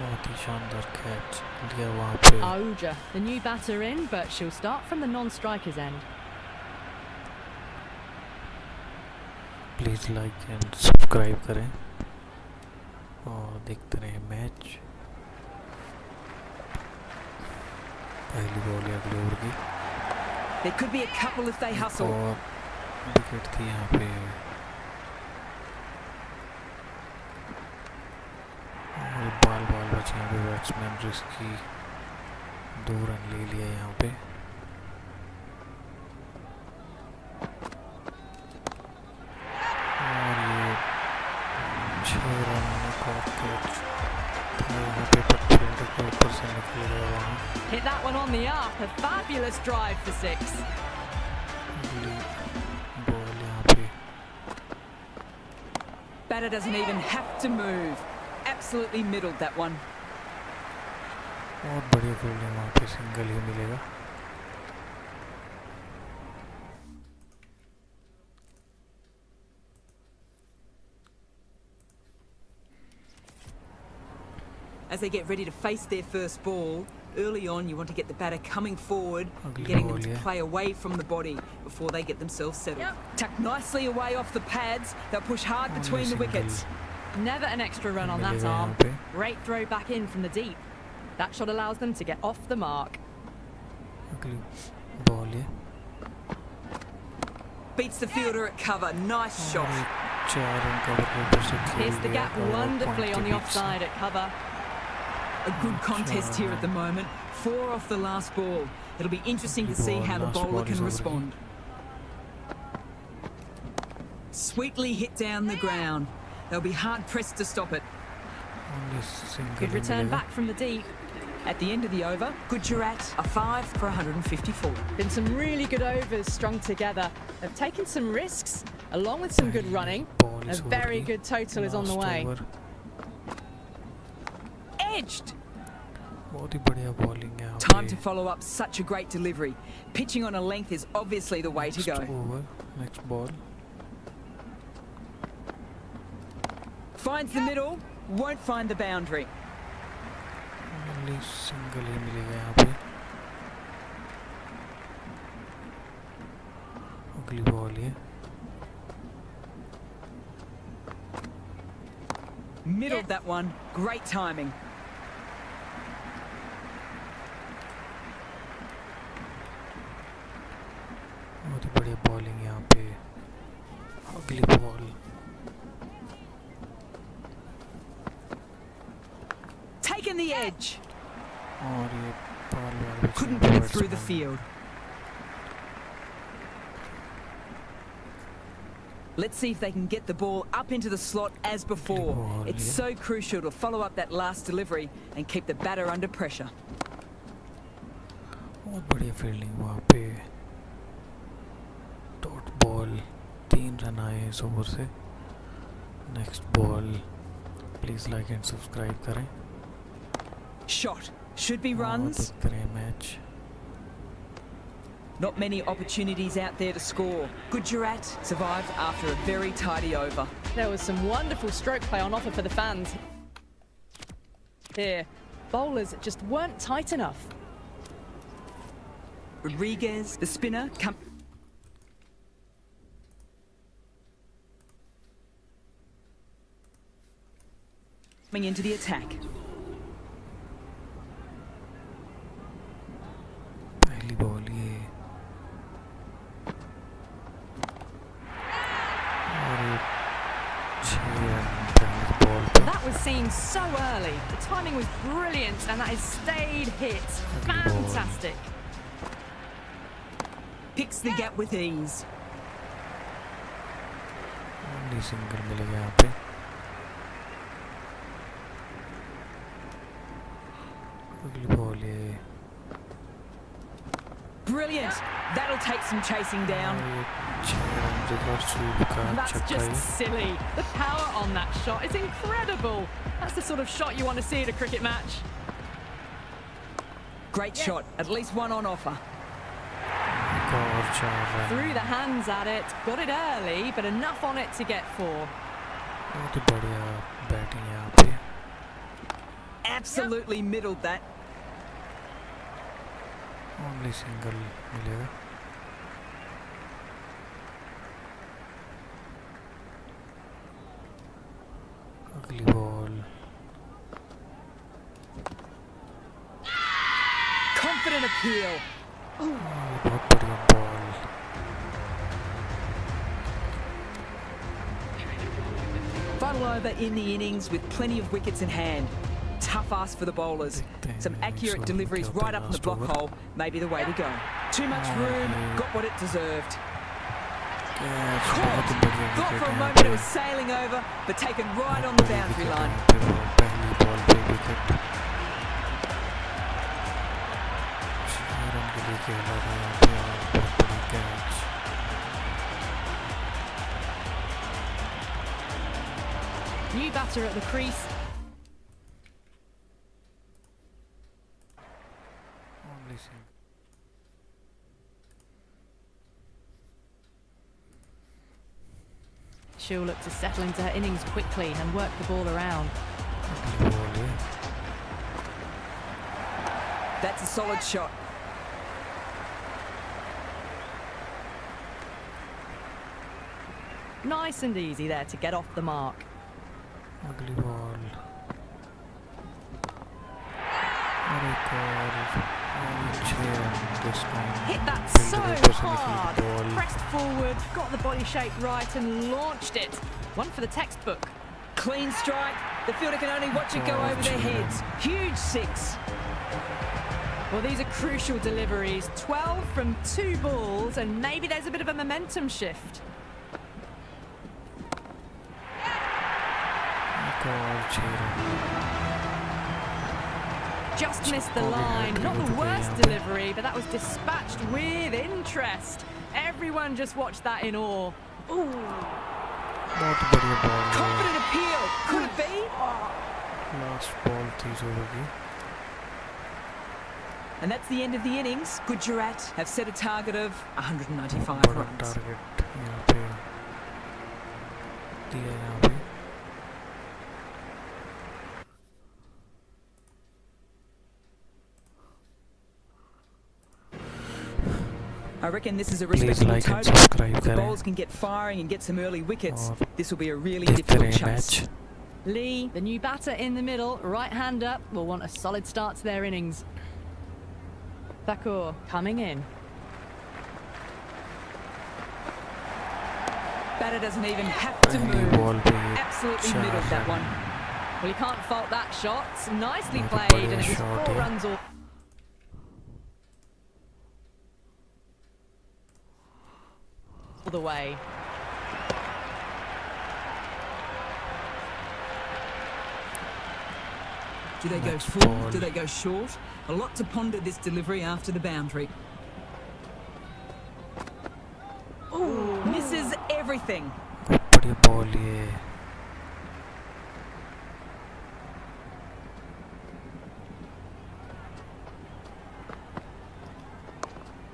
[SPEAKER 3] बहुत ही शानदार कैच लिया वहाँ पे.
[SPEAKER 2] Agar, the new batter in, but she'll start from the non-striker's end.
[SPEAKER 3] Please like and subscribe करें और देखते रहें मैच. पहली बॉल है अगले ओवर की.
[SPEAKER 1] There could be a couple if they hustle.
[SPEAKER 3] और विकेट थी यहाँ पे. और बाल बचे यहाँ पे. बैट्समैन रिस्की 2 रन ले लिया यहाँ पे. और ये 6 रन का कैच यहाँ पे. पर फील्डर के ऊपर से निकल गया वहाँ.
[SPEAKER 2] Hit that one on the up. A fabulous drive for 6.
[SPEAKER 3] अगली बॉल यहाँ पे.
[SPEAKER 1] Batter doesn't even have to move. Absolutely middled that one.
[SPEAKER 3] बहुत बढ़िया फील्डिंग वहाँ पे. सिंगल ही मिलेगा.
[SPEAKER 1] As they get ready to face their first ball, early on you want to get the batter coming forward,
[SPEAKER 3] Ugly
[SPEAKER 1] getting
[SPEAKER 3] ball,
[SPEAKER 1] them to
[SPEAKER 3] yeah.
[SPEAKER 1] play away from the body before they get themselves settled. Tuck nicely away off the pads, they'll push hard
[SPEAKER 3] Only
[SPEAKER 1] between the
[SPEAKER 3] single.
[SPEAKER 1] wickets.
[SPEAKER 2] Never an extra run on that
[SPEAKER 3] मिलेगा
[SPEAKER 2] arm.
[SPEAKER 3] यहाँ पे.
[SPEAKER 2] Great throw back in from the deep. That shot allows them to get off the mark.
[SPEAKER 3] अगली ball है.
[SPEAKER 1] Beats the fielder at cover, nice shot.
[SPEAKER 3] और 4 run cover के ऊपर से खेल
[SPEAKER 2] Pierced the
[SPEAKER 3] लिया.
[SPEAKER 2] gap
[SPEAKER 3] और
[SPEAKER 2] wonderfully
[SPEAKER 3] पॉइंट
[SPEAKER 2] on
[SPEAKER 3] के
[SPEAKER 2] the
[SPEAKER 3] बीच से.
[SPEAKER 2] offside at cover.
[SPEAKER 1] A good contest here at the moment. 4 off the last ball. It'll be interesting to see how the bowler can respond. Sweetly hit down the ground. They'll be hard pressed to stop it.
[SPEAKER 2] Good return back from the deep.
[SPEAKER 1] At the end of the over, Gujarat a 5 for 154.
[SPEAKER 2] Been some really good overs strung together. They've taken some risks along with some good running. A very good total is on the way.
[SPEAKER 1] Edged.
[SPEAKER 3] Bowling.
[SPEAKER 1] Time to follow up such a great delivery. Pitching on a length is obviously the way to go.
[SPEAKER 3] Over. Next ball.
[SPEAKER 1] Finds the middle, won't find the boundary.
[SPEAKER 3] Only single ही मिलेगा यहाँ पे. अगली ball ये.
[SPEAKER 1] Middled that one. Great timing.
[SPEAKER 3] बहुत ही बढ़िया bowling यहाँ पे. अगली बॉल.
[SPEAKER 1] Taken the edge.
[SPEAKER 3] और ये बॉल वाले
[SPEAKER 1] Couldn't get it through the field. Let's see if they can get the ball up into the slot as before. It's so crucial to follow up that last delivery and keep the batter under pressure.
[SPEAKER 3] बहुत बढ़िया fielding वहाँ पे. Dot ball. 3 run आए इस over से. Next ball. Please like and subscribe करें.
[SPEAKER 1] Shot. Should be runs.
[SPEAKER 3] Match.
[SPEAKER 1] Not many opportunities out there to score. Gujarat survived after a very tidy over.
[SPEAKER 2] There was some wonderful stroke play on offer for the fans. Here, bowlers just weren't tight enough.
[SPEAKER 1] Rodriguez, the spinner, coming into the attack.
[SPEAKER 3] पहली ball ये.
[SPEAKER 2] That was seen so early. The timing was brilliant and that has stayed hit. Fantastic.
[SPEAKER 1] Picks the gap with ease.
[SPEAKER 3] Only single मिलेगा यहाँ पे. अगली ball ये.
[SPEAKER 1] Brilliant. That'll take some chasing down.
[SPEAKER 2] That's just silly. The power on that shot is incredible. That's the sort of shot you want to see at a cricket match.
[SPEAKER 1] Great shot. At least one on offer.
[SPEAKER 2] Threw the hands at it. Got it early, but enough on it to get 4.
[SPEAKER 1] Absolutely middled that.
[SPEAKER 3] Only single मिलेगा. अगली ball.
[SPEAKER 1] Confident appeal.
[SPEAKER 3] बहुत बढ़िया ball.
[SPEAKER 1] Final over in the innings with plenty of wickets in hand. Tough ask for the bowlers. Some accurate deliveries right up in the block hole may be the way to go. Too much room, got what it deserved. Caught. Thought for a moment it was sailing over, but taken right on the boundary line.
[SPEAKER 2] New batter at the crease. She'll look to settle into her innings quickly and work the ball around.
[SPEAKER 1] That's a solid shot.
[SPEAKER 2] Nice and easy there to get off the mark.
[SPEAKER 3] अगली ball.
[SPEAKER 2] Hit that so hard. Pressed forward, got the body shape right and launched it. One for the textbook.
[SPEAKER 1] Clean strike. The fielder can only watch it go over their heads. Huge 6.
[SPEAKER 2] Well, these are crucial deliveries. 12 from 2 balls, and maybe there's a bit of a momentum shift. Just missed the line. Not the worst delivery, but that was dispatched with interest. Everyone just watched that in awe. Ooh.
[SPEAKER 1] Confident appeal. Could it be?
[SPEAKER 3] Last ball 3 over.
[SPEAKER 1] And that's the end of the innings. Gujarat have set a target of 195
[SPEAKER 3] बड़ा
[SPEAKER 1] runs.
[SPEAKER 3] Target यहाँ पे दिया यहाँ पे
[SPEAKER 1] I reckon this is a
[SPEAKER 3] Please
[SPEAKER 1] respectable
[SPEAKER 3] like and
[SPEAKER 1] total.
[SPEAKER 3] subscribe
[SPEAKER 1] If the
[SPEAKER 3] करें
[SPEAKER 1] bowls can get firing and get some early wickets,
[SPEAKER 3] और
[SPEAKER 1] this will be a really
[SPEAKER 3] देखते
[SPEAKER 1] difficult
[SPEAKER 3] रहें
[SPEAKER 1] chase.
[SPEAKER 3] Match
[SPEAKER 2] Lee, the new batter in the middle, right hand up, will want a solid start to their innings. Thakur coming in.
[SPEAKER 1] Batter doesn't even have to
[SPEAKER 3] पहली
[SPEAKER 1] move.
[SPEAKER 3] Ball पे
[SPEAKER 1] Absolutely
[SPEAKER 3] 4
[SPEAKER 1] middled that
[SPEAKER 3] run
[SPEAKER 1] one.
[SPEAKER 2] Well, you can't fault that shot. Nicely
[SPEAKER 3] बहुत
[SPEAKER 2] played,
[SPEAKER 3] बढ़िया
[SPEAKER 2] and it was
[SPEAKER 3] shot
[SPEAKER 2] 4
[SPEAKER 3] है।
[SPEAKER 2] runs all the way.
[SPEAKER 1] Do they go
[SPEAKER 3] Next
[SPEAKER 1] full?
[SPEAKER 3] ball.
[SPEAKER 1] Do they go short? A lot to ponder this delivery after the boundary. Ooh, misses everything.
[SPEAKER 3] बहुत बढ़िया ball ये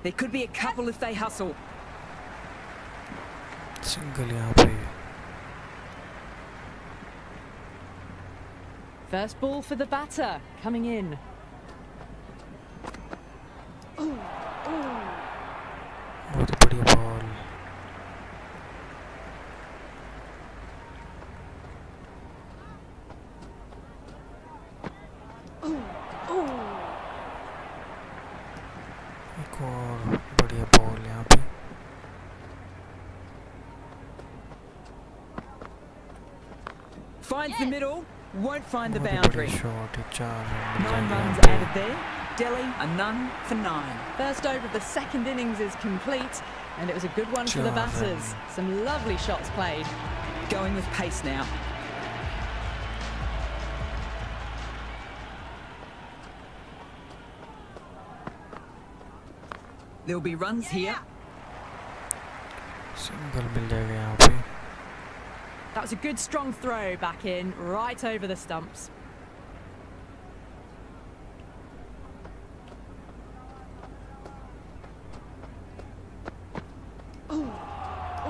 [SPEAKER 1] There could be a couple if they hustle.
[SPEAKER 3] Single यहाँ पे
[SPEAKER 2] First ball for the batter, coming in.
[SPEAKER 3] बहुत बढ़िया ball एक और बढ़िया बॉल यहाँ पे
[SPEAKER 1] Finds the middle, won't find the
[SPEAKER 3] बहुत ही
[SPEAKER 1] boundary.
[SPEAKER 3] बढ़िया शॉट है 4 रन मिल
[SPEAKER 1] 9
[SPEAKER 3] जाएंगे
[SPEAKER 1] runs
[SPEAKER 3] यहाँ पे
[SPEAKER 1] added there. Delhi, a none for 9.
[SPEAKER 2] First over of the second innings is complete, and it was a good one for the
[SPEAKER 3] Sure,
[SPEAKER 2] batters. Some lovely shots played.
[SPEAKER 1] Going with pace now. There'll be runs here.
[SPEAKER 3] Single मिल जाएगा यहाँ पे
[SPEAKER 2] That was a good strong throw back in, right over the stumps.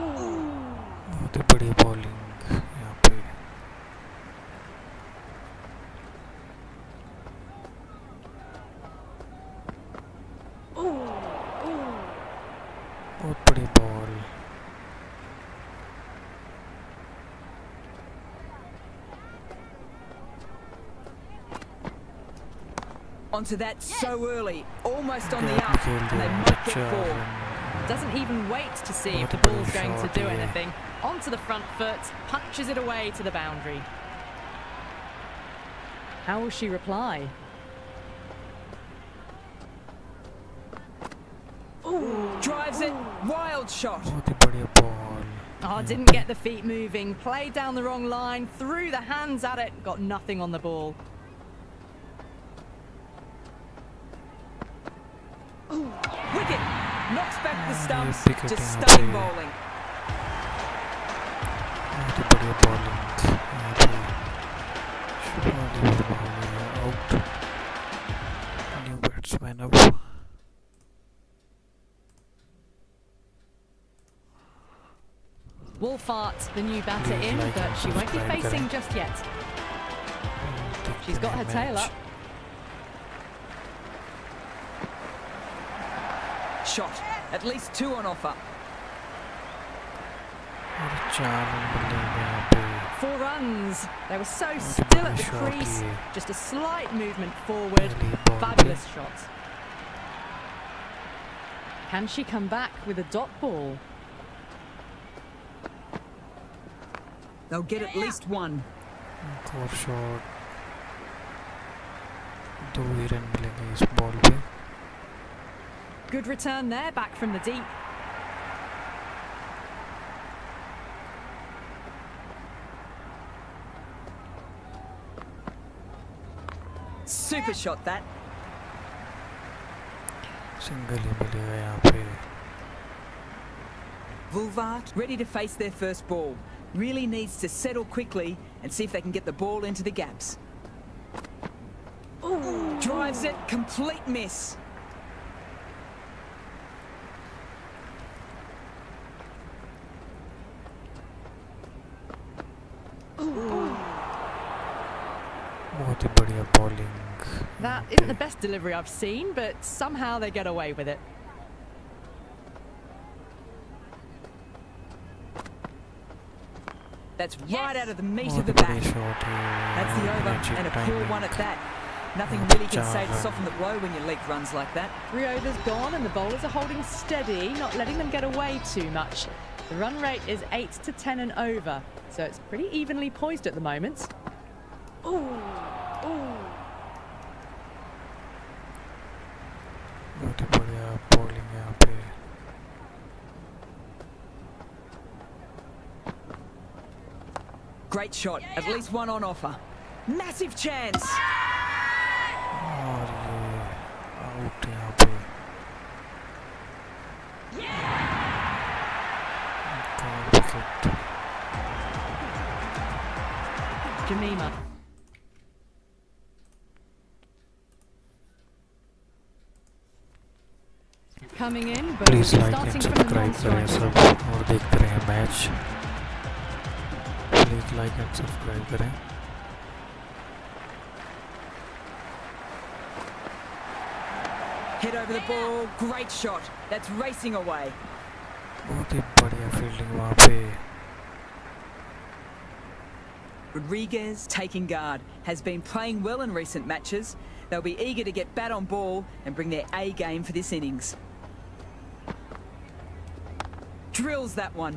[SPEAKER 3] बहुत ही बढ़िया bowling यहाँ पे बहुत बढ़िया ball
[SPEAKER 1] Onto that so early, almost on the
[SPEAKER 3] gap
[SPEAKER 1] up,
[SPEAKER 3] खेल
[SPEAKER 1] and
[SPEAKER 3] दिया
[SPEAKER 1] they
[SPEAKER 3] यहाँ
[SPEAKER 1] might
[SPEAKER 3] पे
[SPEAKER 1] get
[SPEAKER 3] 4
[SPEAKER 1] four.
[SPEAKER 3] Run
[SPEAKER 2] Doesn't even wait to see if
[SPEAKER 3] बहुत
[SPEAKER 2] the
[SPEAKER 3] बढ़िया
[SPEAKER 2] ball's going to
[SPEAKER 3] shot
[SPEAKER 2] do
[SPEAKER 3] ये।
[SPEAKER 2] anything. Onto the front foot, punches it away to the boundary. How will she reply?
[SPEAKER 1] Drives it, wild shot.
[SPEAKER 3] बहुत ही बढ़िया ball
[SPEAKER 2] Oh, didn't get the feet moving, played down the wrong line, threw the hands at it, got nothing on the ball.
[SPEAKER 1] Wicket, knocks back the stumps,
[SPEAKER 3] wicket
[SPEAKER 1] just
[SPEAKER 3] यहाँ
[SPEAKER 1] stunning
[SPEAKER 3] पे।
[SPEAKER 1] bowling.
[SPEAKER 3] बहुत ही बढ़िया bowling यहाँ पे शुरुआती ball out new batsman अब
[SPEAKER 2] Wolfart, the new batter
[SPEAKER 3] Please
[SPEAKER 2] in,
[SPEAKER 3] like
[SPEAKER 2] but
[SPEAKER 3] and
[SPEAKER 2] she won't be
[SPEAKER 3] subscribe
[SPEAKER 2] facing
[SPEAKER 3] करें।
[SPEAKER 2] just yet.
[SPEAKER 3] देखते
[SPEAKER 2] She's got
[SPEAKER 3] हैं
[SPEAKER 2] her tail
[SPEAKER 3] match.
[SPEAKER 2] up.
[SPEAKER 1] Shot, at least 2 on offer.
[SPEAKER 3] और 4 run मिल जाएंगे यहाँ पे
[SPEAKER 2] 4 runs. They were so
[SPEAKER 3] बहुत ही
[SPEAKER 2] still at
[SPEAKER 3] बढ़िया
[SPEAKER 2] the
[SPEAKER 3] shot
[SPEAKER 2] crease.
[SPEAKER 3] ये।
[SPEAKER 2] Just a slight movement forward.
[SPEAKER 3] पहली बॉल पे
[SPEAKER 2] Fabulous shot. Can she come back with a dot ball?
[SPEAKER 1] They'll get at least 1.
[SPEAKER 3] एक और शॉट 2 ही रन मिलेंगे इस ball पे.
[SPEAKER 2] Good return there, back from the deep.
[SPEAKER 1] Super shot that.
[SPEAKER 3] Single ही मिलेगा यहाँ पे.
[SPEAKER 1] Vulvart ready to face their first ball. Really needs to settle quickly and see if they can get the ball into the gaps. Ooh. Drives it, complete miss.
[SPEAKER 3] बहुत ही बढ़िया bowling.
[SPEAKER 2] That isn't the best delivery I've seen, but somehow they get away with it.
[SPEAKER 1] That's right out of the meat of the bat. That's the over and a poor one at that. Nothing really can say to soften the blow when you leak runs like that.
[SPEAKER 2] 3 overs gone and the bowlers are holding steady, not letting them get away too much. The run rate is 8 to 10 and over, so it's pretty evenly poised at the moment.
[SPEAKER 3] बहुत ही बढ़िया bowling यहाँ पे.
[SPEAKER 1] Great shot, at least one on offer. Massive chance.
[SPEAKER 3] और ये out यहाँ पे. Wicket.
[SPEAKER 2] Jamima. Coming in, but
[SPEAKER 3] Please like
[SPEAKER 2] starting
[SPEAKER 3] and
[SPEAKER 2] from the
[SPEAKER 3] subscribe करें
[SPEAKER 2] non-strike.
[SPEAKER 3] सब और देखते रहें match. Please like and subscribe करें.
[SPEAKER 1] Head over the ball, great shot. That's racing away.
[SPEAKER 3] बहुत ही बढ़िया fielding वहाँ पे.
[SPEAKER 1] Rodriguez, taking guard, has been playing well in recent matches. They'll be eager to get bat on ball and bring their A game for this innings. Drills that one.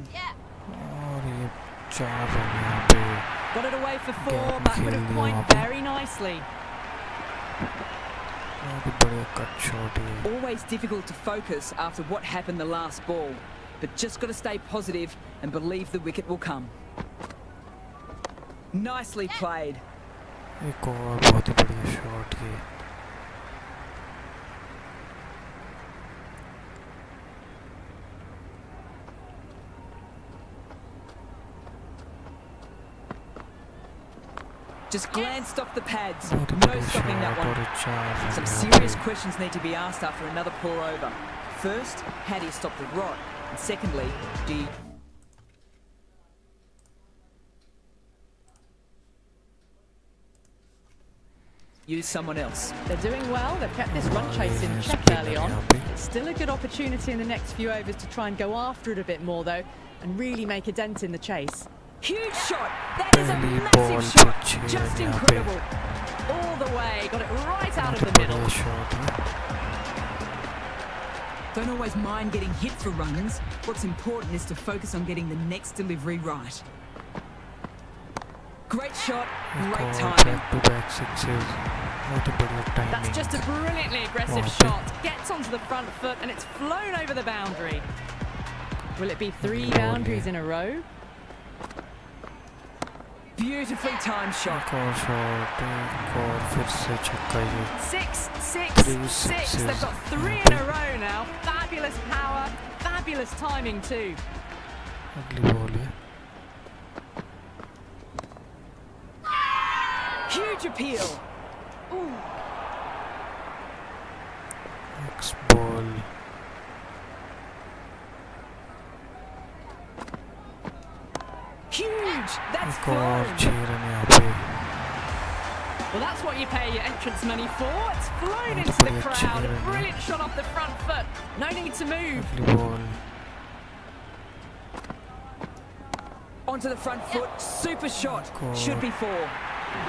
[SPEAKER 3] और ये 4 run यहाँ पे.
[SPEAKER 2] Got it away for 4,
[SPEAKER 3] Gap
[SPEAKER 2] back would have
[SPEAKER 3] खेल
[SPEAKER 2] point
[SPEAKER 3] लिया वहाँ पे.
[SPEAKER 2] very nicely.
[SPEAKER 3] बहुत ही बढ़िया cut shot है.
[SPEAKER 1] Always difficult to focus after what happened the last ball, but just got to stay positive and believe the wicket will come. Nicely played.
[SPEAKER 3] एक और बहुत ही बढ़िया shot ये.
[SPEAKER 1] Just glanced off the pads.
[SPEAKER 3] बहुत ही
[SPEAKER 1] No
[SPEAKER 3] बढ़िया
[SPEAKER 1] stopping that
[SPEAKER 3] shot
[SPEAKER 1] one.
[SPEAKER 3] और 4 run
[SPEAKER 1] Some
[SPEAKER 3] यहाँ
[SPEAKER 1] serious
[SPEAKER 3] पे.
[SPEAKER 1] questions need to be asked after another poor over. First, how do you stop the rot? And secondly, do you use someone else?
[SPEAKER 2] They're doing well. They've kept this run chase in check early on. It's still a good opportunity in the next few overs to try and go after it a bit more, though, and really make a dent in the chase.
[SPEAKER 1] Huge shot! That is a
[SPEAKER 3] Early
[SPEAKER 1] massive
[SPEAKER 3] ball
[SPEAKER 1] shot!
[SPEAKER 3] pitch here
[SPEAKER 1] Just
[SPEAKER 3] यहाँ पे.
[SPEAKER 1] incredible!
[SPEAKER 2] All the way, got it right out of
[SPEAKER 3] बहुत
[SPEAKER 2] the
[SPEAKER 3] he
[SPEAKER 2] middle.
[SPEAKER 3] बढ़िया shot है.
[SPEAKER 1] Don't always mind getting hit for runs. What's important is to focus on getting the next delivery right. Great shot, great timing.
[SPEAKER 3] Back-to-back sixes. बहुत ही बढ़िया timing.
[SPEAKER 2] That's just a brilliantly aggressive
[SPEAKER 3] Wow.
[SPEAKER 2] shot. Gets onto the front foot and it's flown over the boundary. Will it be 3
[SPEAKER 3] Lovely.
[SPEAKER 2] boundaries in a row?
[SPEAKER 1] Beautifully timed shot.
[SPEAKER 3] एक और shot, एक और फिर से छक्का ये.
[SPEAKER 2] 6, 6,
[SPEAKER 3] 3
[SPEAKER 2] 6.
[SPEAKER 3] sixes.
[SPEAKER 2] They've got 3 in a row now. Fabulous power, fabulous timing too.
[SPEAKER 3] अगली ball है.
[SPEAKER 1] Huge appeal.
[SPEAKER 3] Next ball.
[SPEAKER 1] Huge! That's
[SPEAKER 3] एक और
[SPEAKER 1] flown.
[SPEAKER 3] 6 रन यहाँ पे.
[SPEAKER 2] Well, that's what you pay your entrance money for. It's flown
[SPEAKER 3] What a
[SPEAKER 2] into the
[SPEAKER 3] brilliant
[SPEAKER 2] crowd.
[SPEAKER 3] cheer,
[SPEAKER 2] Brilliant shot off the front foot. No need to move.
[SPEAKER 3] अगली ball.
[SPEAKER 1] Onto the front foot, super shot.
[SPEAKER 3] God.
[SPEAKER 1] Should be 4.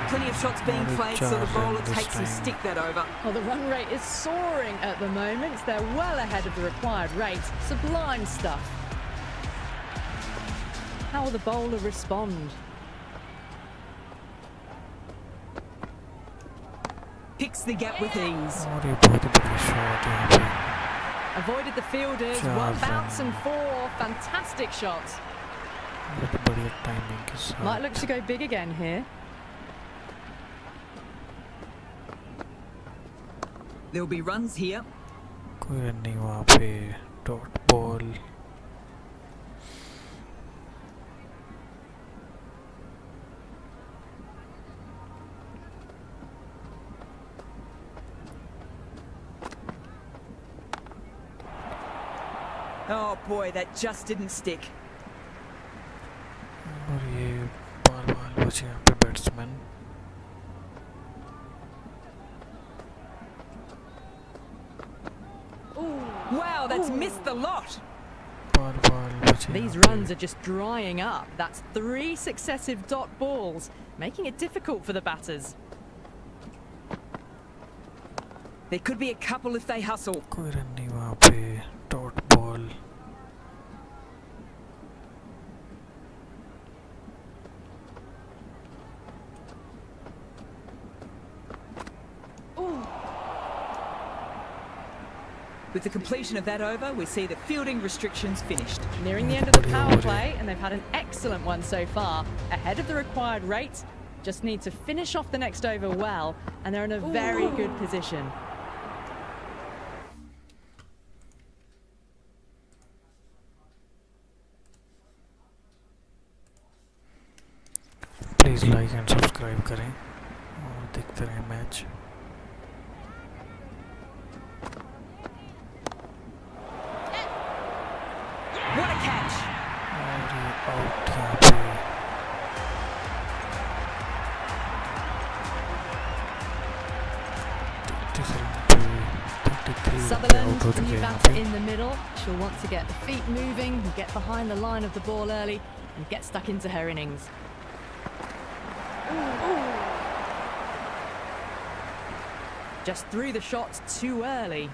[SPEAKER 1] Plenty of shots being
[SPEAKER 3] Only
[SPEAKER 1] played, so the
[SPEAKER 3] charge
[SPEAKER 1] bowler
[SPEAKER 3] this
[SPEAKER 1] takes and
[SPEAKER 3] time.
[SPEAKER 1] stick that over.
[SPEAKER 2] Well, the run rate is soaring at the moment. They're well ahead of the required rate. Sublime stuff. How will the bowler respond?
[SPEAKER 1] picks the gap with ease.
[SPEAKER 3] और ये बहुत ही बढ़िया shot यहाँ पे.
[SPEAKER 2] Avoided the fielders, one bounce and four. Fantastic shot.
[SPEAKER 3] बहुत बढ़िया timing के साथ.
[SPEAKER 2] Might look to go big again here.
[SPEAKER 1] There'll be runs here.
[SPEAKER 3] कोई रन नहीं वहाँ पे. Dot ball.
[SPEAKER 1] Oh boy, that just didn't stick.
[SPEAKER 3] और ये बाल बचे यहाँ पे batsman.
[SPEAKER 1] Wow, that's missed the lot.
[SPEAKER 3] बाल बचे.
[SPEAKER 2] These runs are just drying up. That's 3 successive dot balls, making it difficult for the batters.
[SPEAKER 1] There could be a couple if they hustle.
[SPEAKER 3] कोई run नहीं वहाँ पे. Dot ball.
[SPEAKER 1] With the completion of that over, we see the fielding restrictions finished.
[SPEAKER 2] Nearing the end of the power play, and they've had an excellent one so far. Ahead of the required rate, just need to finish off the next over well, and they're in a very good position.
[SPEAKER 3] Please like and subscribe करें और देखते रहें match.
[SPEAKER 1] What a catch!
[SPEAKER 3] और ये out यहाँ पे.
[SPEAKER 2] Sutherland, the new batter in the middle. She'll want to get the feet moving, get behind the line of the ball early, and get stuck into her innings. Just threw the shot too early.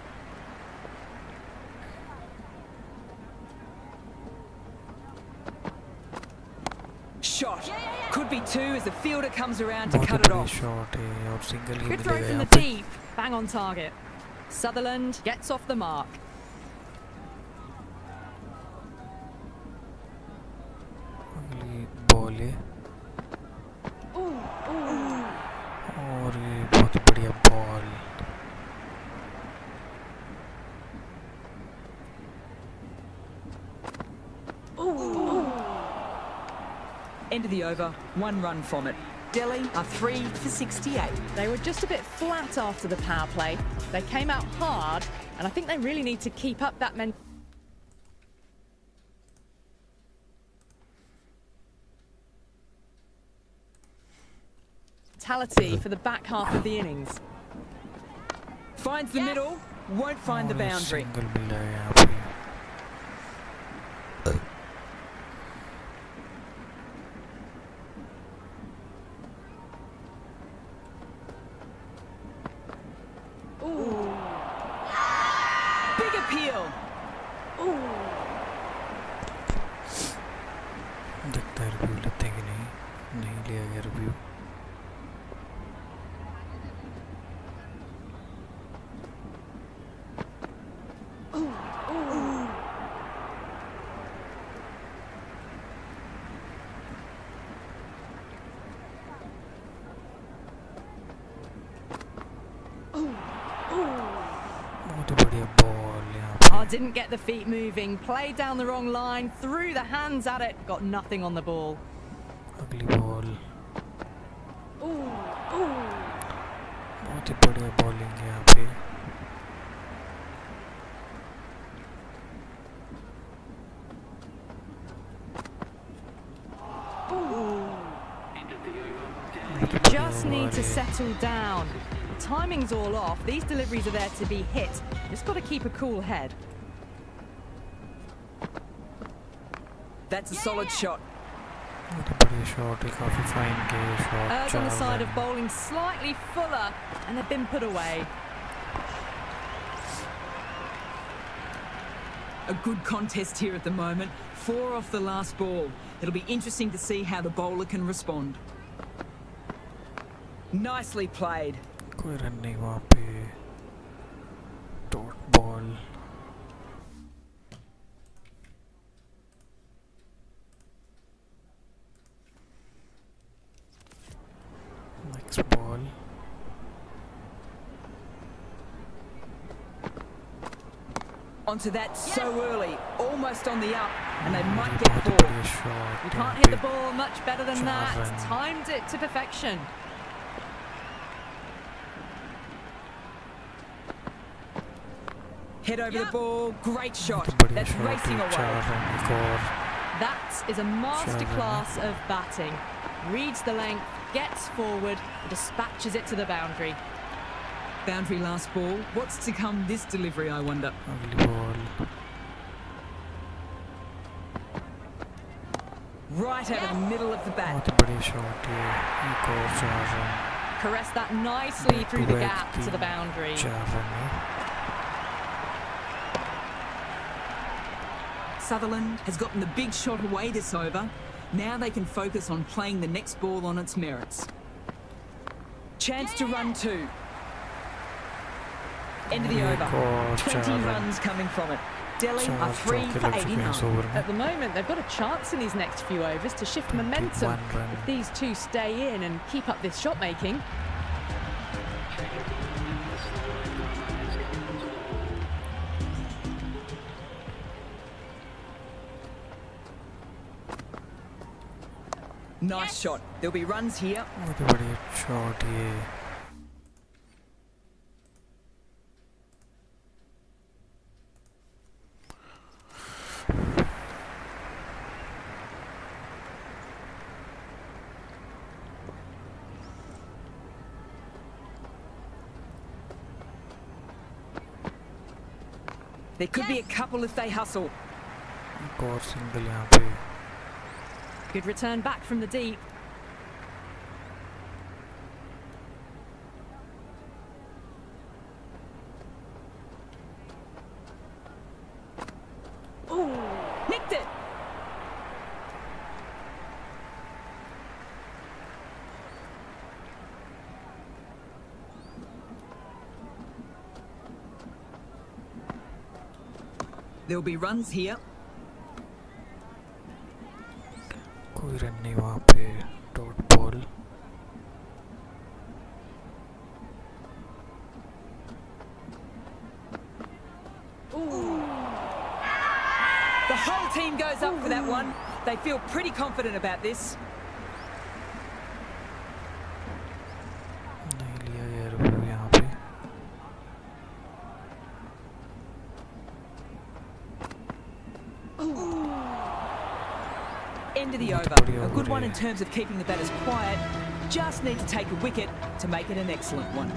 [SPEAKER 1] Shot. Could be two as the fielder comes around to cut it off.
[SPEAKER 3] Shot है और single ही
[SPEAKER 2] Good throw
[SPEAKER 3] मिलेगा
[SPEAKER 2] from
[SPEAKER 3] यहाँ
[SPEAKER 2] the
[SPEAKER 3] पे.
[SPEAKER 2] deep. Bang on target. Sutherland gets off the mark.
[SPEAKER 3] अगली ball है और ये बहुत बढ़िया ball.
[SPEAKER 1] End of the over, 1 run from it. Delhi are 3 for 68.
[SPEAKER 2] They were just a bit flat after the power play. They came out hard, and I think they really need to keep up that mentality for the back half of the innings.
[SPEAKER 1] Finds the middle, won't find the
[SPEAKER 3] और ये
[SPEAKER 1] boundary.
[SPEAKER 3] Single मिल रहा है यहाँ पे.
[SPEAKER 1] Big appeal.
[SPEAKER 3] देखता है review लेते हैं कि नहीं लिया गया रिव्यू. बहुत ही बढ़िया बॉल यहाँ पे.
[SPEAKER 2] Oh, didn't get the feet moving. Played down the wrong line. Threw the hands at it. Got nothing on the ball.
[SPEAKER 3] अगली बॉल. बहुत ही बढ़िया बॉलिंग है यहाँ पे.
[SPEAKER 2] Just need to settle down. Timing's all off. These deliveries are there to be hit. Just got to keep a cool head.
[SPEAKER 1] That's a solid shot.
[SPEAKER 3] बहुत ही बढ़िया shot है. काफी फाइन के shot.
[SPEAKER 2] Errs on the side of bowling slightly fuller, and they've been put away.
[SPEAKER 1] A good contest here at the moment. 4 off the last ball. It'll be interesting to see how the bowler can respond. Nicely played.
[SPEAKER 3] कोई run नहीं वहाँ पे dot ball next ball
[SPEAKER 1] Onto that so early, almost on the up, and they might get four.
[SPEAKER 2] You can't hit the ball much better than that. Timed it to perfection.
[SPEAKER 1] Head over the ball, great shot. That's racing away.
[SPEAKER 2] That is a masterclass of batting. Reads the length, gets forward, and dispatches it to the boundary.
[SPEAKER 1] Boundary last ball. What's to come this delivery, I wonder?
[SPEAKER 3] अगली ball
[SPEAKER 1] Right out of the middle of the bat.
[SPEAKER 3] बहुत ही बढ़िया shot है एक और 4 run
[SPEAKER 2] Caress that nicely through the gap to the boundary.
[SPEAKER 3] 4 run है
[SPEAKER 1] Sutherland has gotten the big shot away this over. Now they can focus on playing the next ball on its merits. Chance to run two. End of the over. 20 runs coming from it. Delhi are 3 for 89.
[SPEAKER 2] At the moment, they've got a chance in these next few overs to shift momentum. If these two stay in and keep up this shot making.
[SPEAKER 1] Nice shot. There'll be runs here.
[SPEAKER 3] बहुत ही बढ़िया shot ये
[SPEAKER 1] There could be a couple if they hustle.
[SPEAKER 3] एक और single यहाँ पे
[SPEAKER 2] Good return back from the deep.
[SPEAKER 1] Ooh, nicked it. There'll be runs here.
[SPEAKER 3] कोई run नहीं वहाँ पे dot ball
[SPEAKER 1] The whole team goes up for that one. They feel pretty confident about this.
[SPEAKER 3] नहीं लिया यार वो यहाँ पे
[SPEAKER 1] End of the over. A good one in terms of keeping the batters quiet. Just need to take a wicket to make it an excellent one.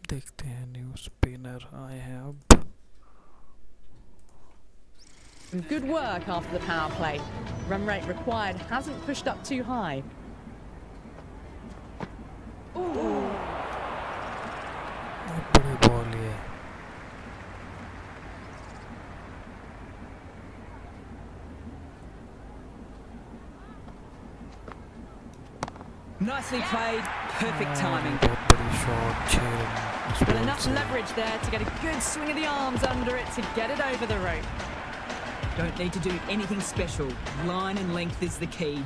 [SPEAKER 3] देखते हैं new spinner आए हैं अब
[SPEAKER 2] Good work after the power play. Run rate required hasn't pushed up too high.
[SPEAKER 3] बहुत बड़ी ball ये
[SPEAKER 1] Nicely played. Perfect timing.
[SPEAKER 3] बहुत बड़ी शॉट 6 रन इस
[SPEAKER 2] But
[SPEAKER 3] बॉल
[SPEAKER 2] enough
[SPEAKER 3] से
[SPEAKER 2] leverage there to get a good swing of the arms under it to get it over the rope.
[SPEAKER 1] Don't need to do anything special. Line and length is the key.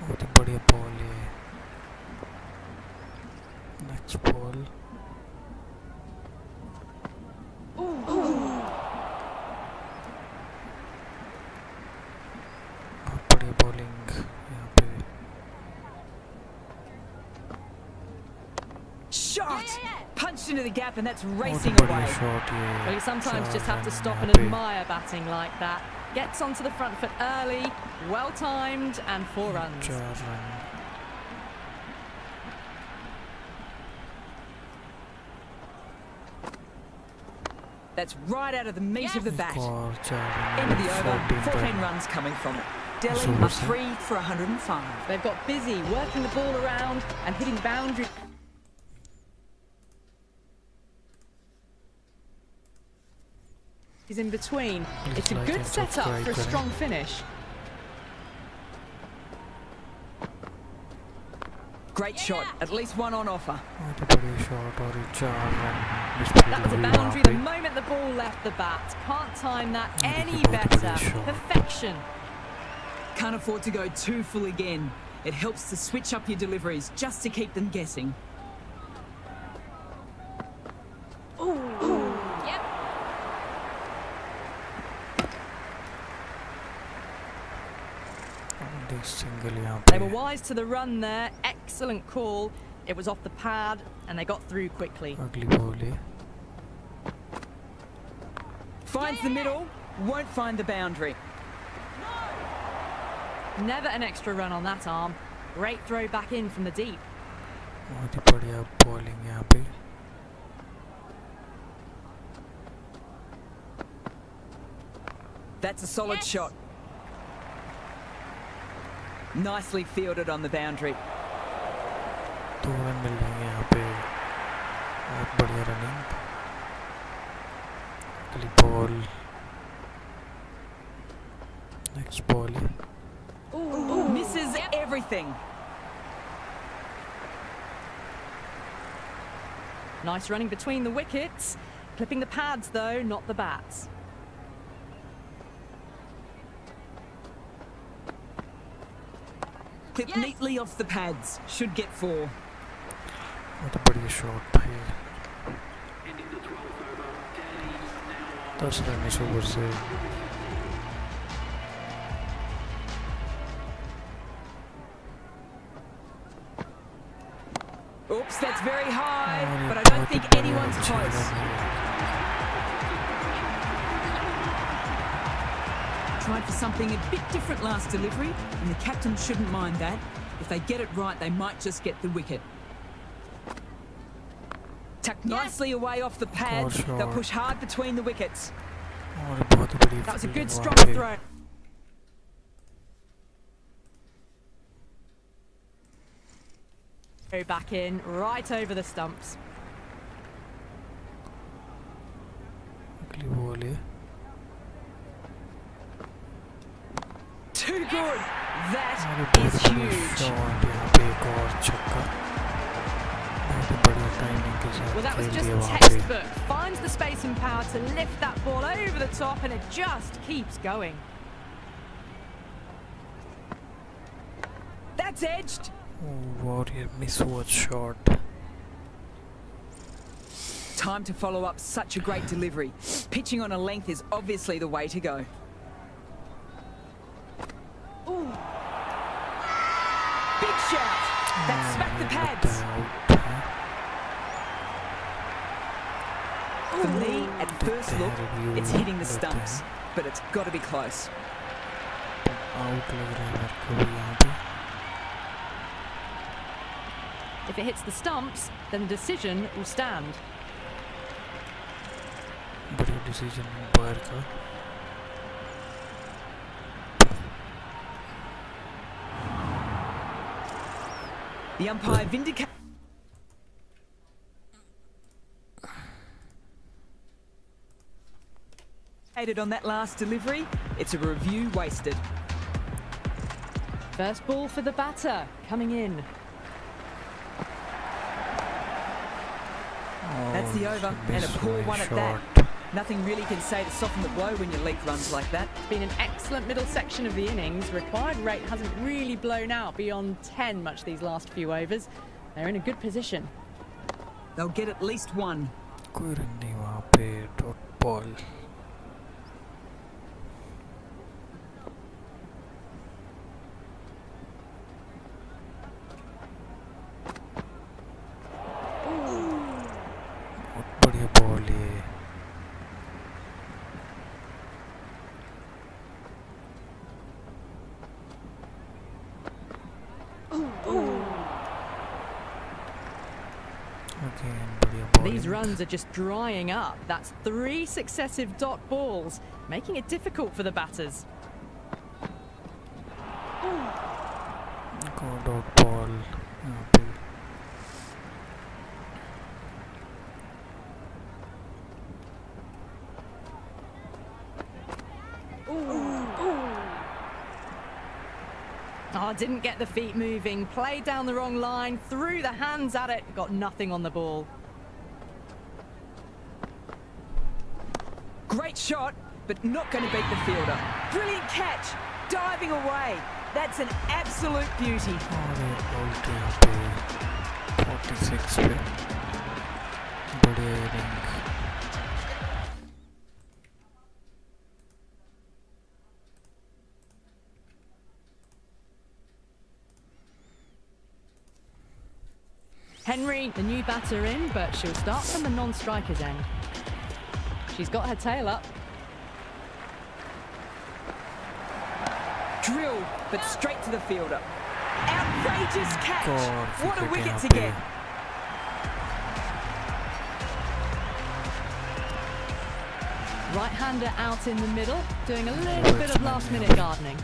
[SPEAKER 3] बहुत ही बढ़िया ball ये next ball बहुत बढ़िया bowling यहाँ पे
[SPEAKER 1] Shot! Punched into the gap, and that's
[SPEAKER 3] बहुत ही
[SPEAKER 1] racing
[SPEAKER 3] बढ़िया
[SPEAKER 1] away.
[SPEAKER 3] Shot ये
[SPEAKER 2] Well, you sometimes
[SPEAKER 3] 4
[SPEAKER 2] just have to
[SPEAKER 3] run
[SPEAKER 2] stop
[SPEAKER 3] यहाँ
[SPEAKER 2] and
[SPEAKER 3] पे।
[SPEAKER 2] admire batting like that. Gets onto the front foot early, well timed, and 4 runs.
[SPEAKER 3] 4 run
[SPEAKER 1] That's right out of the meat of the bat.
[SPEAKER 3] और 4 run
[SPEAKER 1] End of the over. 14
[SPEAKER 3] run
[SPEAKER 1] runs coming from it. Delhi
[SPEAKER 3] Super,
[SPEAKER 1] are
[SPEAKER 3] sir.
[SPEAKER 1] 3 for 105.
[SPEAKER 2] They've got busy working the ball around and hitting boundaries. He's in between. It's a
[SPEAKER 3] like
[SPEAKER 2] good
[SPEAKER 3] and
[SPEAKER 2] setup
[SPEAKER 3] subscribe
[SPEAKER 2] for a
[SPEAKER 3] करें।
[SPEAKER 2] strong finish.
[SPEAKER 1] Great shot, at least one on offer.
[SPEAKER 3] बहुत ही बढ़िया shot और 4 run
[SPEAKER 2] That was a boundary the moment the ball left the bat. Can't time that any better. Perfection.
[SPEAKER 1] Can't afford to go too full again. It helps to switch up your deliveries just to keep them guessing.
[SPEAKER 2] Yep. They were wise to the run there. Excellent call. It was off the pad and they got through quickly.
[SPEAKER 3] अगली ball है
[SPEAKER 1] Finds the middle, won't find the boundary.
[SPEAKER 2] Never an extra run on that arm. Great throw back in from the deep.
[SPEAKER 3] बहुत ही बढ़िया bowling यहाँ पे
[SPEAKER 1] That's a solid shot. Nicely fielded on the boundary.
[SPEAKER 3] 2 run मिल जाएंगे यहाँ पे बहुत बढ़िया running अगली बॉल नेक्स्ट बॉल है
[SPEAKER 1] Misses everything.
[SPEAKER 2] Nice running between the wickets. Clipping the pads though, not the bats.
[SPEAKER 1] Clipped neatly off the pads. Should get 4.
[SPEAKER 3] बहुत ही बढ़िया shot भाई 10 रन इस ओवर से
[SPEAKER 1] Oops, that's very high, but I don't think anyone's close. Tried for something a bit different last delivery, and the captain shouldn't mind that. If they get it right, they might just get the wicket. Tucked nicely away off the pads. They'll push hard between the wickets.
[SPEAKER 3] और बहुत ही बढ़िया
[SPEAKER 2] That was a good
[SPEAKER 3] fielding
[SPEAKER 2] strong
[SPEAKER 3] वहाँ पे।
[SPEAKER 2] throw. Go back in, right over the stumps.
[SPEAKER 3] अगली ball है
[SPEAKER 1] Too good. That
[SPEAKER 3] बहुत
[SPEAKER 1] is
[SPEAKER 3] ही बढ़िया
[SPEAKER 1] huge.
[SPEAKER 3] Shot यहाँ पे एक और छक्का बहुत ही बढ़िया टाइमिंग के साथ
[SPEAKER 2] Well, that was
[SPEAKER 3] खेल
[SPEAKER 2] just
[SPEAKER 3] दिया वहाँ
[SPEAKER 2] textbook. Finds the space and power to lift that ball over the top, and it just keeps going.
[SPEAKER 1] That's edged.
[SPEAKER 3] Warrior miswatch shot
[SPEAKER 1] Time to follow up such a great delivery. Pitching on a length is obviously the way to go. Big shout. That smacked the pads. For me, at first look, it's hitting the stumps, but it's got to be close.
[SPEAKER 3] Out लग रहा है मेरे को भी यहाँ पे
[SPEAKER 2] If it hits the stumps, then the decision will stand.
[SPEAKER 3] बढ़िया decision umpire का
[SPEAKER 1] The umpire vindicated on that last delivery. It's a review wasted.
[SPEAKER 2] First ball for the batter, coming in.
[SPEAKER 1] That's the over, and a poor one at that. Nothing really can say to soften the blow when you leak runs like that.
[SPEAKER 2] It's been an excellent middle section of the innings. Required rate hasn't really blown out beyond 10 much these last few overs. They're in a good position.
[SPEAKER 1] They'll get at least 1.
[SPEAKER 3] कोई run नहीं वहाँ पे dot ball बहुत बढ़िया ball है Again, बढ़िया
[SPEAKER 2] These
[SPEAKER 3] bowling.
[SPEAKER 2] runs are just drying up. That's 3 successive dot balls, making it difficult for the batters.
[SPEAKER 3] Go dot ball यहाँ पे
[SPEAKER 2] Oh, Oh, didn't get the feet moving, played down the wrong line, threw the hands at it, got nothing on the ball.
[SPEAKER 1] Great shot, but not going to beat the fielder. Brilliant catch, diving away. That's an absolute beauty.
[SPEAKER 3] 46 पे बढ़िया inning.
[SPEAKER 2] Henry, the new batter in, but she'll start from the non-striker's end. She's got her tail up.
[SPEAKER 1] Drill, but straight to the fielder. Outrageous catch.
[SPEAKER 3] God,
[SPEAKER 1] What a
[SPEAKER 3] wicket
[SPEAKER 1] wicket to
[SPEAKER 3] यहाँ
[SPEAKER 1] get.
[SPEAKER 3] पे.
[SPEAKER 2] Right-hander out in the middle, doing a little bit of last-minute gardening.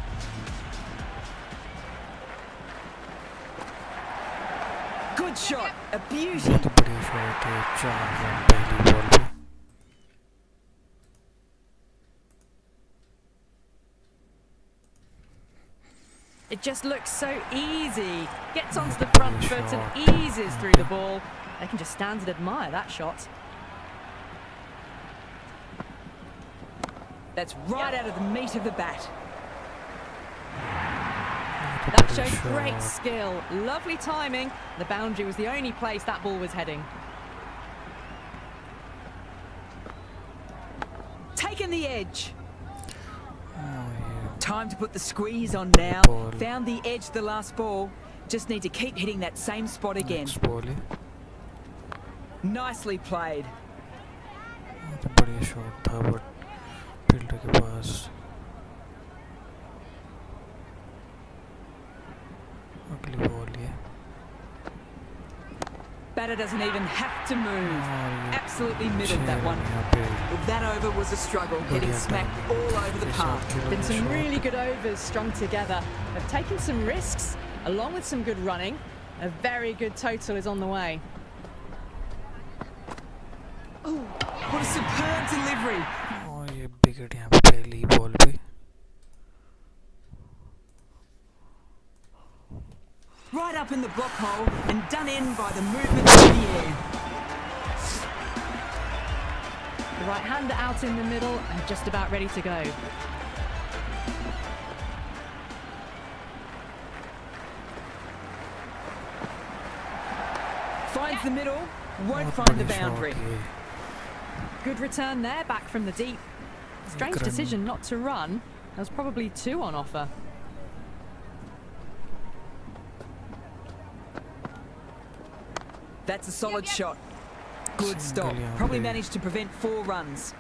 [SPEAKER 1] Good shot, a beauty.
[SPEAKER 3] बहुत ही बढ़िया shot है. 4 run पहली ball पे.
[SPEAKER 2] It just looks so easy. Gets onto the front foot and eases through the ball. They can just stand and admire that shot.
[SPEAKER 1] That's right out of the meat of the bat.
[SPEAKER 2] That shows great skill, lovely timing. The boundary was the only place that ball was heading.
[SPEAKER 1] Taken the edge.
[SPEAKER 3] Oh, yeah.
[SPEAKER 1] Time to put the squeeze on now.
[SPEAKER 3] Ball.
[SPEAKER 1] Found the edge the last ball. Just need to keep hitting that same spot again.
[SPEAKER 3] Next ball है.
[SPEAKER 1] Nicely played.
[SPEAKER 3] बहुत ही बढ़िया shot था but fielder के पास. अगली ball है.
[SPEAKER 1] Batter doesn't even have to move.
[SPEAKER 3] yeah.
[SPEAKER 1] Absolutely middled that one.
[SPEAKER 3] यहाँ पे
[SPEAKER 1] That over was a struggle, getting
[SPEAKER 3] बढ़िया
[SPEAKER 1] smacked
[SPEAKER 3] था.
[SPEAKER 1] all over the park.
[SPEAKER 2] Been some really good overs strung together. They've taken some risks, along with some good running. A very good total is on the way.
[SPEAKER 1] Oh, what a superb delivery.
[SPEAKER 3] और ये wicket यहाँ पे पहली ball पे.
[SPEAKER 1] Right up in the block hole and done in by the movement of the air.
[SPEAKER 2] The right-hander out in the middle and just about ready to go.
[SPEAKER 1] Finds the middle, won't
[SPEAKER 3] बहुत
[SPEAKER 1] find the
[SPEAKER 3] बढ़िया
[SPEAKER 1] boundary.
[SPEAKER 3] Shot ये.
[SPEAKER 2] Good return there, back from the deep. Strange
[SPEAKER 3] Good run.
[SPEAKER 2] decision not to run. There was probably 2 on offer.
[SPEAKER 1] That's a solid shot. Good stop.
[SPEAKER 3] Single यहाँ
[SPEAKER 1] Probably
[SPEAKER 3] पे.
[SPEAKER 1] managed to prevent 4 runs.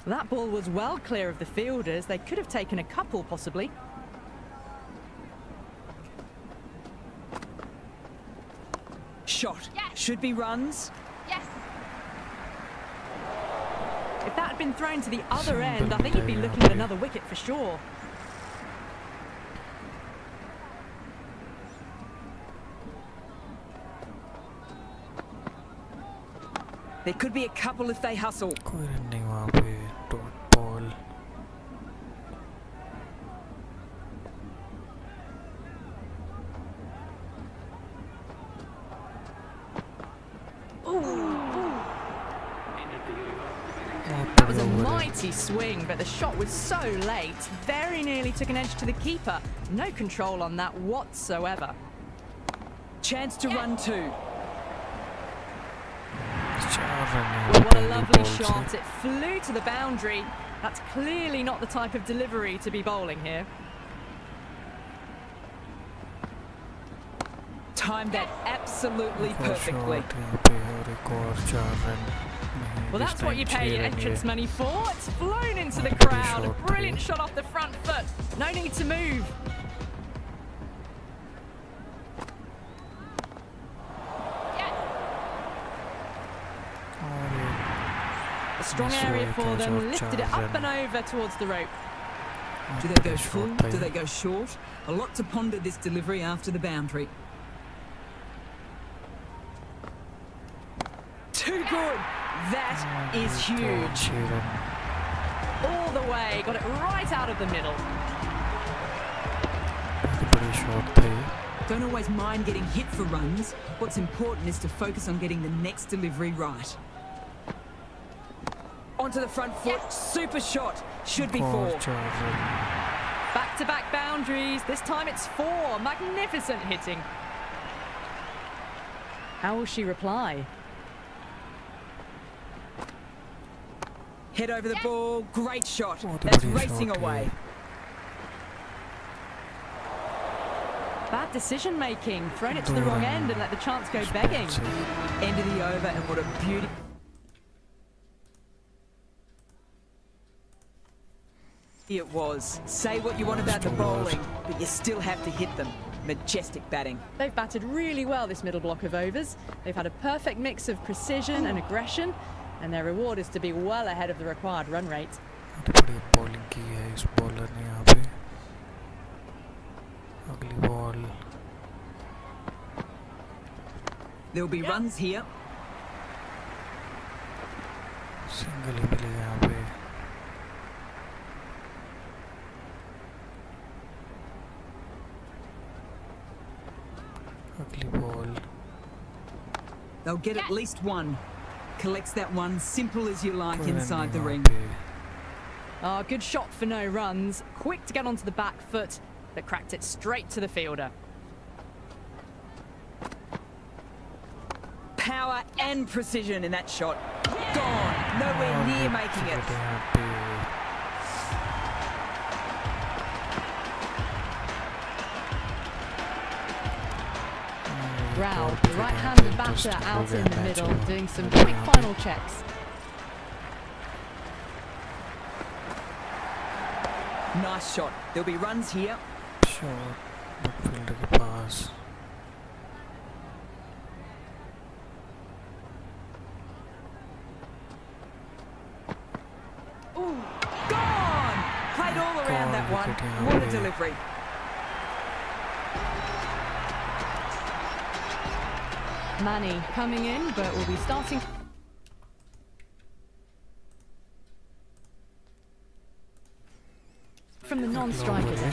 [SPEAKER 2] That ball was well clear of the fielders. They could have taken a couple, possibly.
[SPEAKER 1] Shot. Should be runs.
[SPEAKER 2] If that had been thrown to the other
[SPEAKER 3] Simple
[SPEAKER 2] end, I think you'd be
[SPEAKER 3] player,
[SPEAKER 2] looking at
[SPEAKER 3] yeah.
[SPEAKER 2] another wicket for sure.
[SPEAKER 1] There could be a couple if they hustle.
[SPEAKER 3] कोई run नहीं वहाँ पे. Dot ball.
[SPEAKER 2] That was a mighty swing, but the shot was so late. Very nearly took an edge to the keeper. No control on that whatsoever.
[SPEAKER 1] Chance to run 2.
[SPEAKER 3] 4 run यहाँ
[SPEAKER 2] Well,
[SPEAKER 3] पे
[SPEAKER 2] what a
[SPEAKER 3] पहली
[SPEAKER 2] lovely
[SPEAKER 3] ball से.
[SPEAKER 2] shot. It flew to the boundary. That's clearly not the type of delivery to be bowling here.
[SPEAKER 1] Timed that absolutely
[SPEAKER 3] एक और
[SPEAKER 1] perfectly.
[SPEAKER 3] Shot यहाँ पे और एक और 4 रन. नहीं,
[SPEAKER 2] Well,
[SPEAKER 3] this
[SPEAKER 2] that's what
[SPEAKER 3] time
[SPEAKER 2] you pay
[SPEAKER 3] 6
[SPEAKER 2] your
[SPEAKER 3] run
[SPEAKER 2] entrance
[SPEAKER 3] ये.
[SPEAKER 2] money for. It's flown into the
[SPEAKER 3] What a pretty
[SPEAKER 2] crowd.
[SPEAKER 3] shot,
[SPEAKER 2] Brilliant
[SPEAKER 3] too.
[SPEAKER 2] shot off the front foot. No need to move.
[SPEAKER 3] और ये
[SPEAKER 2] A strong
[SPEAKER 3] Nice
[SPEAKER 2] area
[SPEAKER 3] work,
[SPEAKER 2] for them.
[SPEAKER 3] George
[SPEAKER 2] Lifted it up
[SPEAKER 3] Johnson.
[SPEAKER 2] and over towards the rope.
[SPEAKER 1] Do they go
[SPEAKER 3] बढ़िया
[SPEAKER 1] full?
[SPEAKER 3] shot था
[SPEAKER 1] Do
[SPEAKER 3] ये.
[SPEAKER 1] they go short? A lot to ponder this delivery after the boundary. Too good. That is huge.
[SPEAKER 2] All the way, got it right out of the middle.
[SPEAKER 3] बड़ी shot थी.
[SPEAKER 1] Don't always mind getting hit for runs. What's important is to focus on getting the next delivery right. Onto the front foot, super shot. Should be 4.
[SPEAKER 2] Back-to-back boundaries. This time it's 4. Magnificent hitting. How will she reply?
[SPEAKER 1] Head over the ball. Great shot. That's racing away.
[SPEAKER 2] Bad decision making. Thrown it to the wrong end and let the chance go begging.
[SPEAKER 1] End of the over, and what a beauty. It was. Say what you want about the bowling, but you still have to hit them. Majestic batting.
[SPEAKER 2] They've batted really well this middle block of overs. They've had a perfect mix of precision and aggression, and their reward is to be well ahead of the required run rate.
[SPEAKER 3] Bowling की है इस bowler ने यहाँ पे. अगली ball.
[SPEAKER 1] There'll be runs here.
[SPEAKER 3] Single ही मिलेगा यहाँ पे. अगली ball.
[SPEAKER 1] They'll get at least one. Collects that one, simple as you like, inside the ring.
[SPEAKER 2] Oh, good shot for no runs. Quick to get onto the back foot, but cracked it straight to the fielder.
[SPEAKER 1] Power and precision in that shot. Gone. Nowhere near making it.
[SPEAKER 2] Rao, the right-handed batter out in the middle, doing some quick final checks.
[SPEAKER 1] Nice shot. There'll be runs here.
[SPEAKER 3] Shot. Midfielder के पास.
[SPEAKER 1] Ooh, gone! Played all around that one. What a delivery.
[SPEAKER 2] Manny coming in, but will be starting. From the non-striker zone.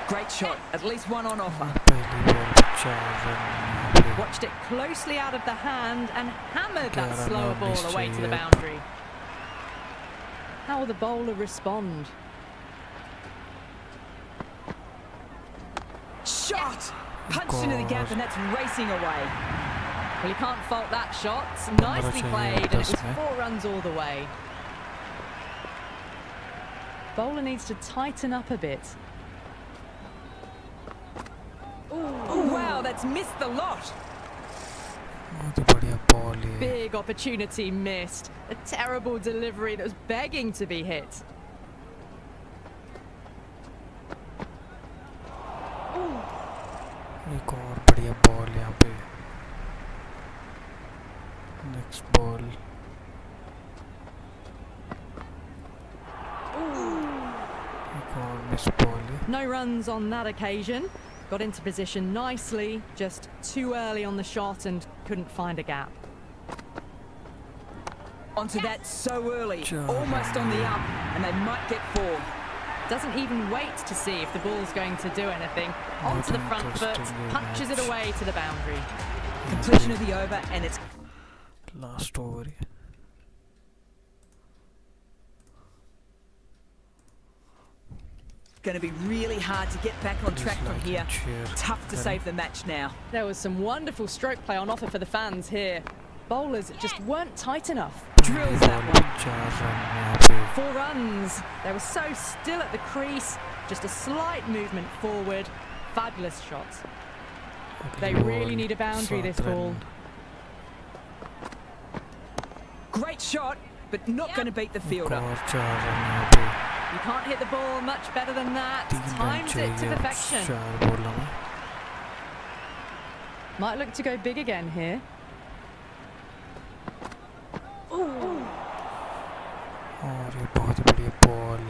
[SPEAKER 1] Great shot. At least one on offer.
[SPEAKER 2] Watched it closely out of the hand and hammered that slower ball away to the boundary. How will the bowler respond?
[SPEAKER 1] Shot! Punched into the gap, and that's racing away.
[SPEAKER 2] Well, you can't fault that shot. Nicely played, and it was 4 runs all the way. Bowler needs to tighten up a bit.
[SPEAKER 1] Oh, wow, that's missed the lot.
[SPEAKER 2] Big opportunity missed. A terrible delivery that was begging to be hit.
[SPEAKER 3] एक और बढ़िया ball यहाँ पे. Next ball. एक और miss ball.
[SPEAKER 2] No runs on that occasion. Got into position nicely, just too early on the shot and couldn't find a gap.
[SPEAKER 1] Onto that so early, almost on the up, and they might get 4.
[SPEAKER 2] Doesn't even wait to see if the ball's going to do anything. Onto the front foot, punches it away to the boundary.
[SPEAKER 1] Completion of the over, and it's
[SPEAKER 3] Last over.
[SPEAKER 1] going to be really hard to get back on track from here. Tough to save the match now.
[SPEAKER 2] There was some wonderful stroke play on offer for the fans here. Bowlers just weren't tight enough.
[SPEAKER 1] Drills that one.
[SPEAKER 2] 4 runs. They were so still at the crease. Just a slight movement forward. Fabulous shot. They really need a boundary this ball.
[SPEAKER 1] Great shot, but not going to beat the fielder.
[SPEAKER 2] You can't hit the ball much better than that. Timed it to perfection. Might look to go big again here.
[SPEAKER 3] और ये बहुत बढ़िया ball.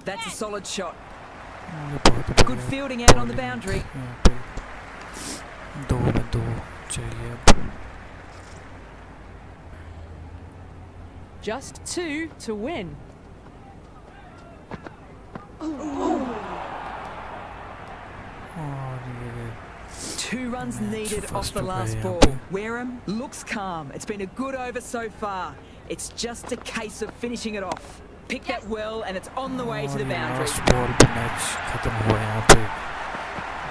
[SPEAKER 1] That's a solid shot.
[SPEAKER 3] ये बहुत बढ़िया
[SPEAKER 1] Good fielding out on the boundary.
[SPEAKER 3] यहाँ पे 2 में 2 चाहिए अब।
[SPEAKER 2] Just 2 to win.
[SPEAKER 3] और ये
[SPEAKER 1] 2 runs needed off
[SPEAKER 3] first
[SPEAKER 1] the
[SPEAKER 3] to
[SPEAKER 1] last
[SPEAKER 3] play
[SPEAKER 1] ball.
[SPEAKER 3] यहाँ पे।
[SPEAKER 1] Wareham looks calm. It's been a good over so far. It's just a case of finishing it off. Pick that well and it's on the way to the
[SPEAKER 3] और ये
[SPEAKER 1] boundary.
[SPEAKER 3] last ball पे match खत्म हुआ यहाँ पे,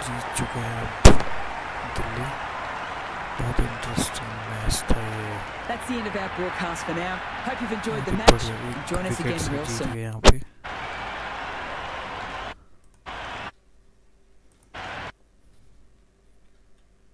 [SPEAKER 3] जीत चुके हैं अब दिल्ली। बहुत इंटरेस्टिंग मैच था ये।
[SPEAKER 1] That's the end of our broadcast for now. Hope you've enjoyed the
[SPEAKER 3] बहुत
[SPEAKER 1] match.
[SPEAKER 3] बढ़िया,
[SPEAKER 1] Join us
[SPEAKER 3] wicket
[SPEAKER 1] again
[SPEAKER 3] से
[SPEAKER 1] real
[SPEAKER 3] जीत
[SPEAKER 1] soon.
[SPEAKER 3] गए यहाँ पे।